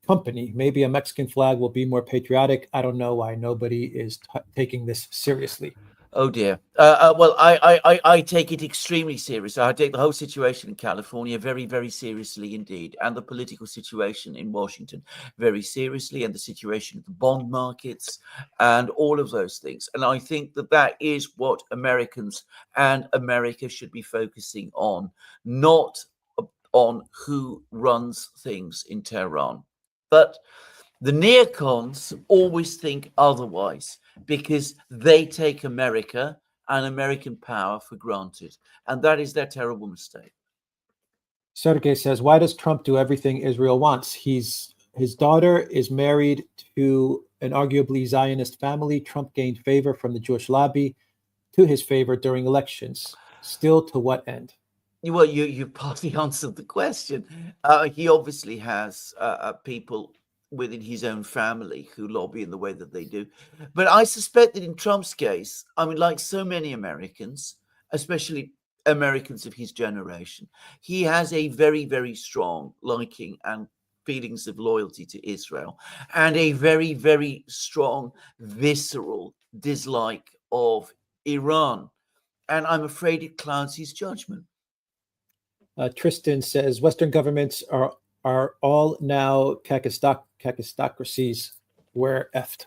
company. Maybe a Mexican flag will be more patriotic. I don't know why nobody is taking this seriously. Oh dear. Well, I take it extremely seriously. I take the whole situation in California very, very seriously indeed, and the political situation in Washington very seriously, and the situation of the bond markets and all of those things. And I think that that is what Americans and America should be focusing on, not on who runs things in Tehran. But the neocons always think otherwise, because they take America and American power for granted. And that is their terrible mistake. Sergey says, why does Trump do everything Israel wants? His daughter is married to an arguably Zionist family. Trump gained favor from the Jewish lobby to his favor during elections. Still, to what end? Well, you partly answered the question. He obviously has people within his own family who lobby in the way that they do. But I suspect that in Trump's case, I mean, like so many Americans, especially Americans of his generation, he has a very, very strong liking and feelings of loyalty to Israel, and a very, very strong visceral dislike of Iran. And I'm afraid it clouds his judgment. Tristan says Western governments are all now kakistocracies. We're effed.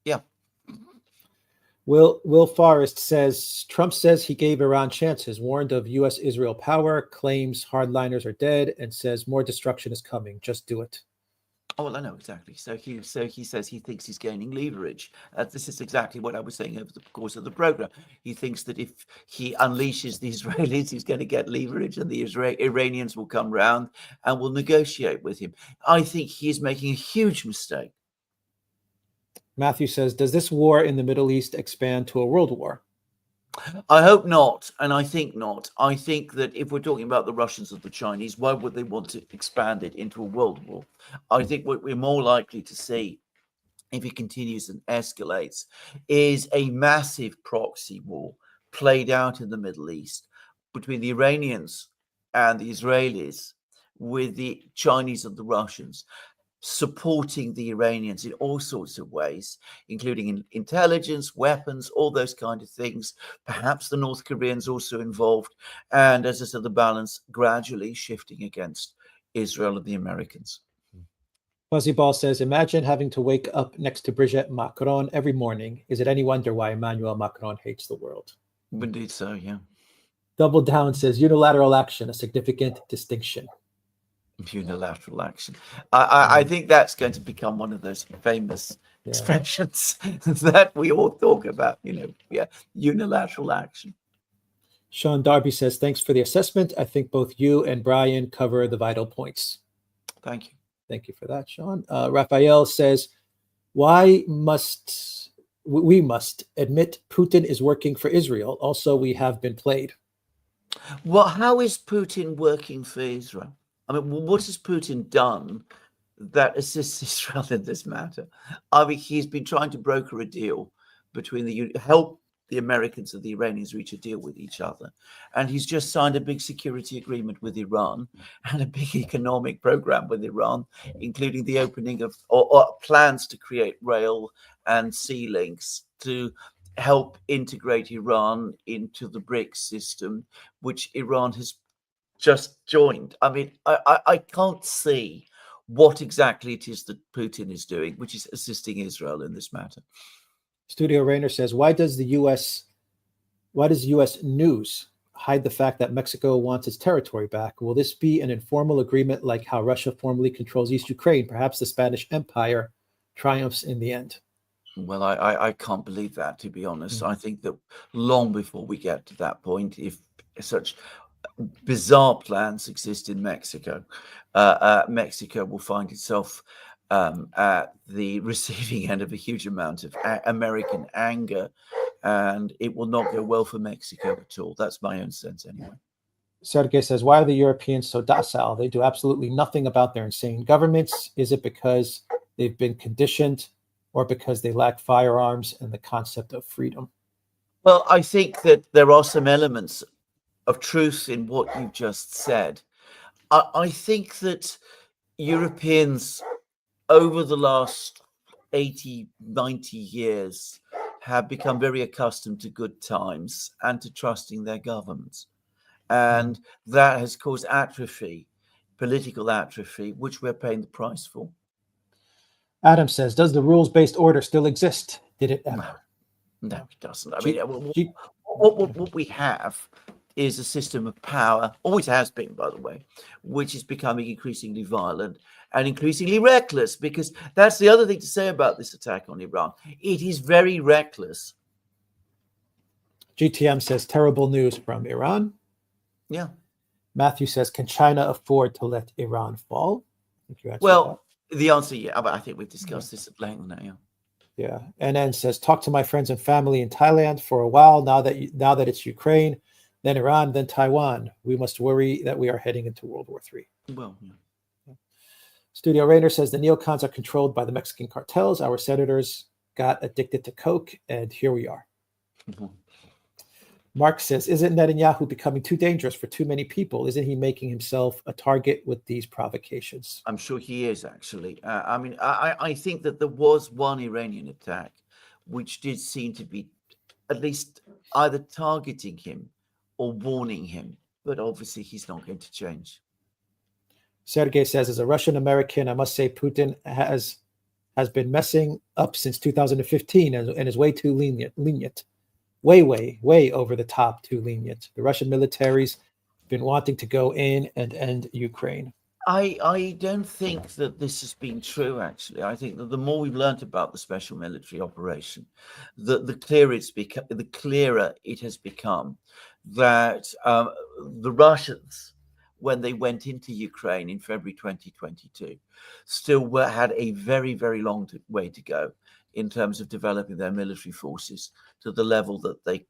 Yeah. Will Forrest says Trump says he gave Iran chances, warned of U.S.-Israel power, claims hardliners are dead, and says more destruction is coming. Just do it. Oh, well, I know exactly. So he says he thinks he's gaining leverage. This is exactly what I was saying over the course of the program. He thinks that if he unleashes the Israelis, he's going to get leverage, and the Iranians will come round and will negotiate with him. I think he is making a huge mistake. Matthew says, does this war in the Middle East expand to a world war? I hope not, and I think not. I think that if we're talking about the Russians or the Chinese, why would they want to expand it into a world war? I think what we're more likely to see, if it continues and escalates, is a massive proxy war played out in the Middle East between the Iranians and the Israelis, with the Chinese and the Russians supporting the Iranians in all sorts of ways, including in intelligence, weapons, all those kind of things. Perhaps the North Koreans also involved. And as I said, the balance gradually shifting against Israel and the Americans. Fuzzy Ball says, imagine having to wake up next to Brigitte Macron every morning. Is it any wonder why Emmanuel Macron hates the world? Indeed so, yeah. Double Down says, unilateral action, a significant distinction. Unilateral action. I think that's going to become one of those famous expressions that we all talk about, unilateral action. Sean Darby says, thanks for the assessment. I think both you and Brian cover the vital points. Thank you. Thank you for that, Sean. Raphael says, we must admit Putin is working for Israel. Also, we have been played. Well, how is Putin working for Israel? I mean, what has Putin done that assists Israel in this matter? I mean, he's been trying to broker a deal between help the Americans and the Iranians reach a deal with each other. And he's just signed a big security agreement with Iran and a big economic program with Iran, including the opening of or plans to create rail and sea links to help integrate Iran into the BRICS system, which Iran has just joined. I mean, I can't see what exactly it is that Putin is doing, which is assisting Israel in this matter. Studio Rainer says, why does U.S. news hide the fact that Mexico wants its territory back? Will this be an informal agreement like how Russia formally controls East Ukraine? Perhaps the Spanish Empire triumphs in the end. Well, I can't believe that, to be honest. I think that long before we get to that point, if such bizarre plans exist in Mexico, Mexico will find itself at the receiving end of a huge amount of American anger, and it will not go well for Mexico at all. That's my own sense anyway. Sergey says, why are the Europeans so docile? They do absolutely nothing about their insane governments. Is it because they've been conditioned or because they lack firearms and the concept of freedom? Well, I think that there are some elements of truth in what you just said. I think that Europeans over the last 80, 90 years have become very accustomed to good times and to trusting their governments. And that has caused atrophy, political atrophy, which we're paying the price for. Adam says, does the rules-based order still exist? Did it ever? No, it doesn't. I mean, what we have is a system of power, always has been, by the way, which is becoming increasingly violent and increasingly reckless, because that's the other thing to say about this attack on Iran. It is very reckless. GTM says, terrible news from Iran. Yeah. Matthew says, can China afford to let Iran fall? Well, the answer, yeah, but I think we've discussed this at length now. Yeah. Yeah. And then says, talk to my friends and family in Thailand for a while. Now that it's Ukraine, then Iran, then Taiwan. We must worry that we are heading into World War III. Well, yeah. Studio Rainer says the neocons are controlled by the Mexican cartels. Our senators got addicted to coke, and here we are. Mhm. Mark says, isn't Netanyahu becoming too dangerous for too many people? Isn't he making himself a target with these provocations? I'm sure he is, actually. I mean, I think that there was one Iranian attack which did seem to be at least either targeting him or warning him. But obviously, he's not going to change. Sergey says, as a Russian American, I must say Putin has been messing up since 2015 and is way too lenient. Way over the top, too lenient. The Russian military's been wanting to go in and end Ukraine. I don't think that this has been true, actually. I think that the more we've learned about the special military operation, the clearer it has become that the Russians, when they went into Ukraine in February 2022, still had a very, very long way to go in terms of developing their military forces to the level that they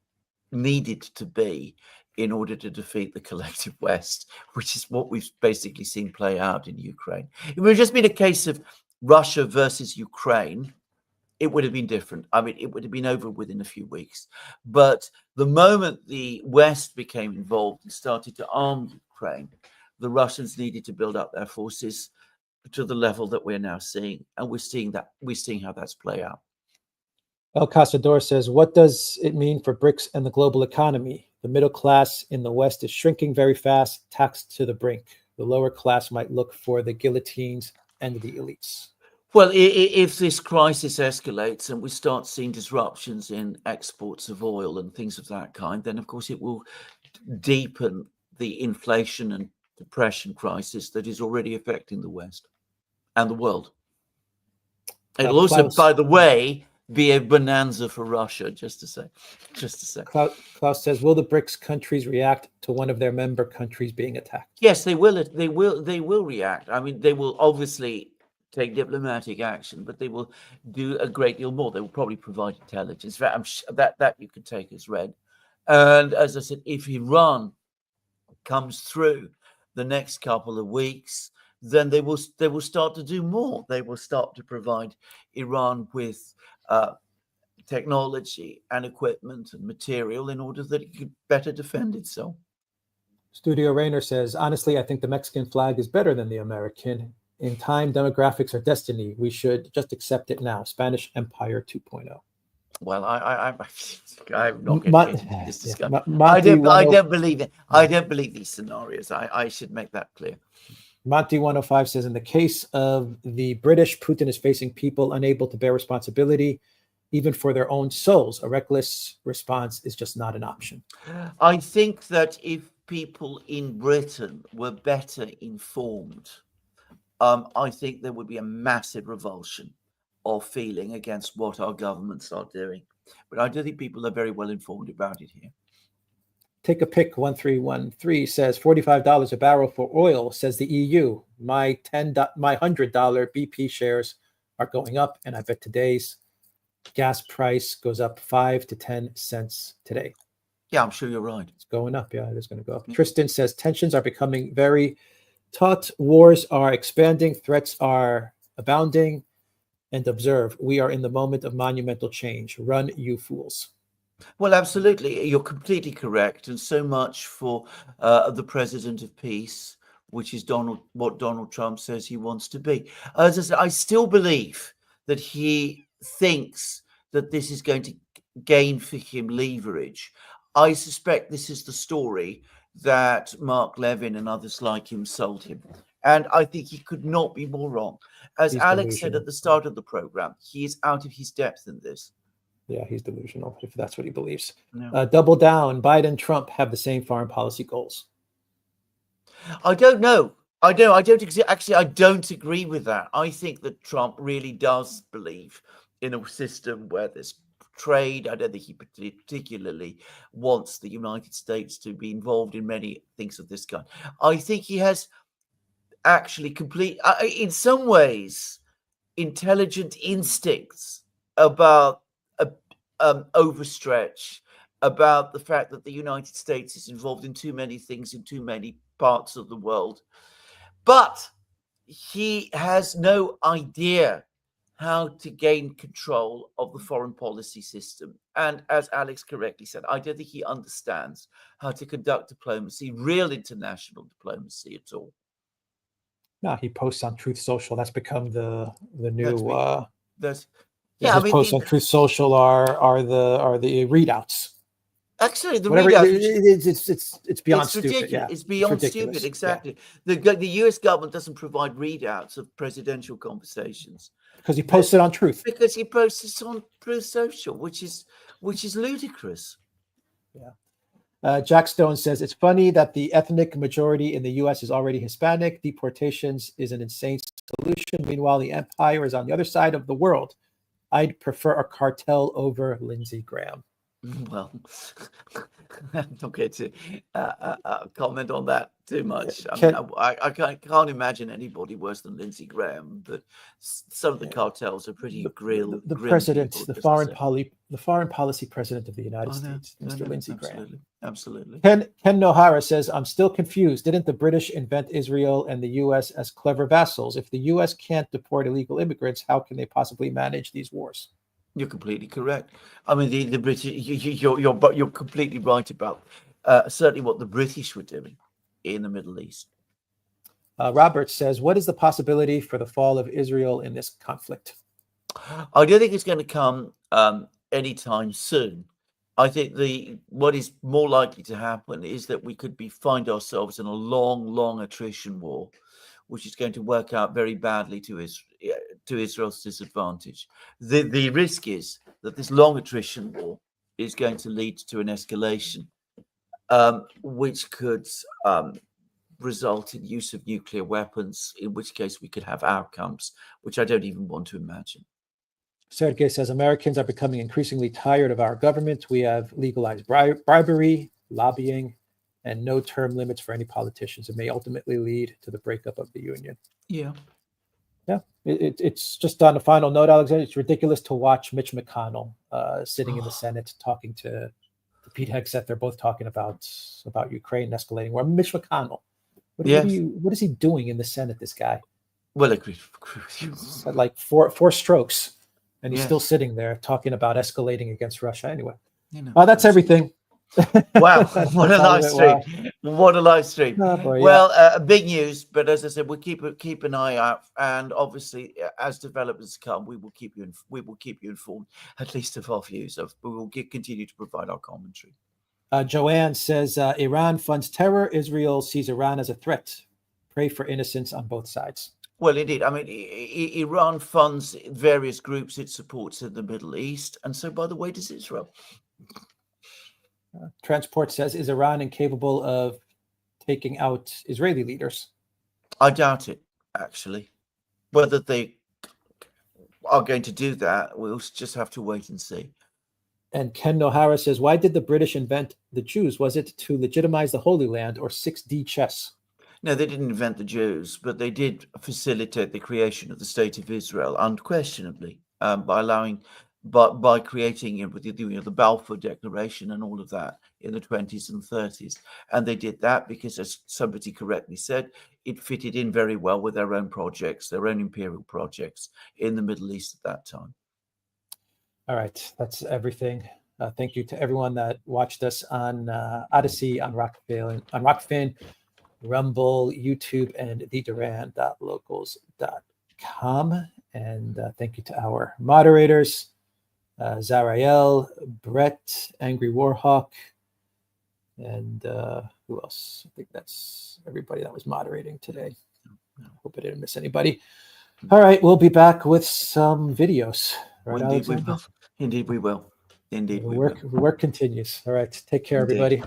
needed to be in order to defeat the collective West, which is what we've basically seen play out in Ukraine. If it had just been a case of Russia versus Ukraine, it would have been different. I mean, it would have been over within a few weeks. But the moment the West became involved and started to arm Ukraine, the Russians needed to build up their forces to the level that we're now seeing. And we're seeing how that's play out. El Casador says, what does it mean for BRICS and the global economy? The middle class in the West is shrinking very fast, taxed to the brink. The lower class might look for the guillotines and the elites. Well, if this crisis escalates and we start seeing disruptions in exports of oil and things of that kind, then of course it will deepen the inflation and depression crisis that is already affecting the West and the world. It'll also, by the way, be a bonanza for Russia, just to say. Klaus says, will the BRICS countries react to one of their member countries being attacked? Yes, they will. They will react. I mean, they will obviously take diplomatic action, but they will do a great deal more. They will probably provide intelligence. That you could take as read. And as I said, if Iran comes through the next couple of weeks, then they will start to do more. They will start to provide Iran with technology and equipment and material in order that it could better defend itself. Studio Rainer says, honestly, I think the Mexican flag is better than the American. In time, demographics are destiny. We should just accept it now. Spanish Empire 2.0. Well, I'm not going to get into this discussion. I don't believe it. I don't believe these scenarios. I should make that clear. Monty 105 says, in the case of the British, Putin is facing people unable to bear responsibility, even for their own souls. A reckless response is just not an option. I think that if people in Britain were better informed, I think there would be a massive revulsion of feeling against what our governments are doing. But I do think people are very well informed about it here. Take a pick 1313 says $45 a barrel for oil, says the EU. My $100 BP shares are going up, and I bet today's gas price goes up 5 to 10 cents today. Yeah, I'm sure you're right. It's going up. Yeah, it is going to go up. Tristan says tensions are becoming very taut. Wars are expanding. Threats are abounding. And observe, we are in the moment of monumental change. Run, you fools. Well, absolutely. You're completely correct. And so much for the president of peace, which is what Donald Trump says he wants to be. As I said, I still believe that he thinks that this is going to gain for him leverage. I suspect this is the story that Mark Levin and others like him sold him. And I think he could not be more wrong. As Alex said at the start of the program, he is out of his depth in this. Yeah, he's delusional, if that's what he believes. No. Double down. Biden and Trump have the same foreign policy goals. I don't know. I don't agree with that. I think that Trump really does believe in a system where there's trade. I don't think he particularly wants the United States to be involved in many things of this kind. I think he has actually in some ways, intelligent instincts about overstretch, about the fact that the United States is involved in too many things in too many parts of the world. But he has no idea how to gain control of the foreign policy system. And as Alex correctly said, I don't think he understands how to conduct diplomacy, real international diplomacy at all. No, he posts on Truth Social. That's become the new. His posts on Truth Social are the readouts. Actually, the Whatever, readouts, it's beyond it's stupid. ridiculous. Yeah, It's beyond stupid. Exactly. Yeah. The U.S. government doesn't provide readouts of presidential conversations because he posts it on Truth. Because he posts it on Truth Social, which is ludicrous. Yeah. Jack Stone says it's funny that the ethnic majority in the U.S. is already Hispanic. Deportations is an insane solution. Meanwhile, the empire is on the other side of the world. I'd prefer a cartel over Lindsey Graham. Well, I'm not going to comment on that too much. I can't imagine anybody worse than Lindsey Graham, but some of the cartels are pretty grim. The president, people, the foreign policy president of the United States, Mr. Lindsey Graham. Absolutely. Ken Nohara says, I'm still confused. Didn't the British invent Israel and the U.S. as clever vassals? If the U.S. can't deport illegal immigrants, how can they possibly manage these wars? You're completely correct. I mean, the British. You're completely right about certainly what the British were doing in the Middle East. Robert says, "What is the possibility for the fall of Israel in this conflict?" I don't think it's going to come anytime soon. I think what is more likely to happen is that we could find ourselves in a long attrition war, which is going to work out very badly to Israel's disadvantage. The risk is that this long attrition war is going to lead to an escalation, which could result in use of nuclear weapons, in which case we could have outcomes which I don't even want to imagine. Sergey says, Americans are becoming increasingly tired of our government. We have legalized bribery, lobbying, and no term limits for any politicians. It may ultimately lead to the breakup of the union. Yeah. It's just on a final note, Alexander, it's ridiculous to watch Mitch McConnell sitting in the Senate talking to Pete Hegseth. They're both talking about Ukraine escalating war. Mitch McConnell, what is he doing in the Senate, this guy? Well, agreed. Like four strokes, and he's still sitting there talking about escalating against Russia. Anyway, that's everything. Wow, what a live stream! What a live stream! Oh, boy, well, big news, but as I said, we'll keep an eye out, and obviously, as developments come, we will keep you informed, at least of our views. We will continue to provide our commentary. Joanne says Iran funds terror. Israel sees Iran as a threat. Pray for innocence on both sides. Well, indeed. I mean, Iran funds various groups it supports in the Middle East, and so, by the way, does Israel. Transport says, is Iran incapable of taking out Israeli leaders? I doubt it, actually. Whether they are going to do that, we'll just have to wait and see. And Ken Nohara says, why did the British invent the Jews? Was it to legitimize the Holy Land or 6D chess? No, they didn't invent the Jews, but they did facilitate the creation of the State of Israel, unquestionably, by creating the Balfour Declaration and all of that in the 20s and 30s. And they did that because, as somebody correctly said, it fitted in very well with their own projects, their own imperial projects in the Middle East at that time. All right, that's everything. Thank you to everyone that watched us on Odyssey, on Rockfin, Rumble, YouTube, and theduran.locals.com. And thank you to our moderators, Zarael, Brett, Angry Warhawk, and who else? I think that's everybody that was moderating today. I hope I didn't miss anybody. All right, we'll be back with some videos. Right, Indeed, we will. Indeed, we will. Indeed, the work continues. All right, take care, everybody.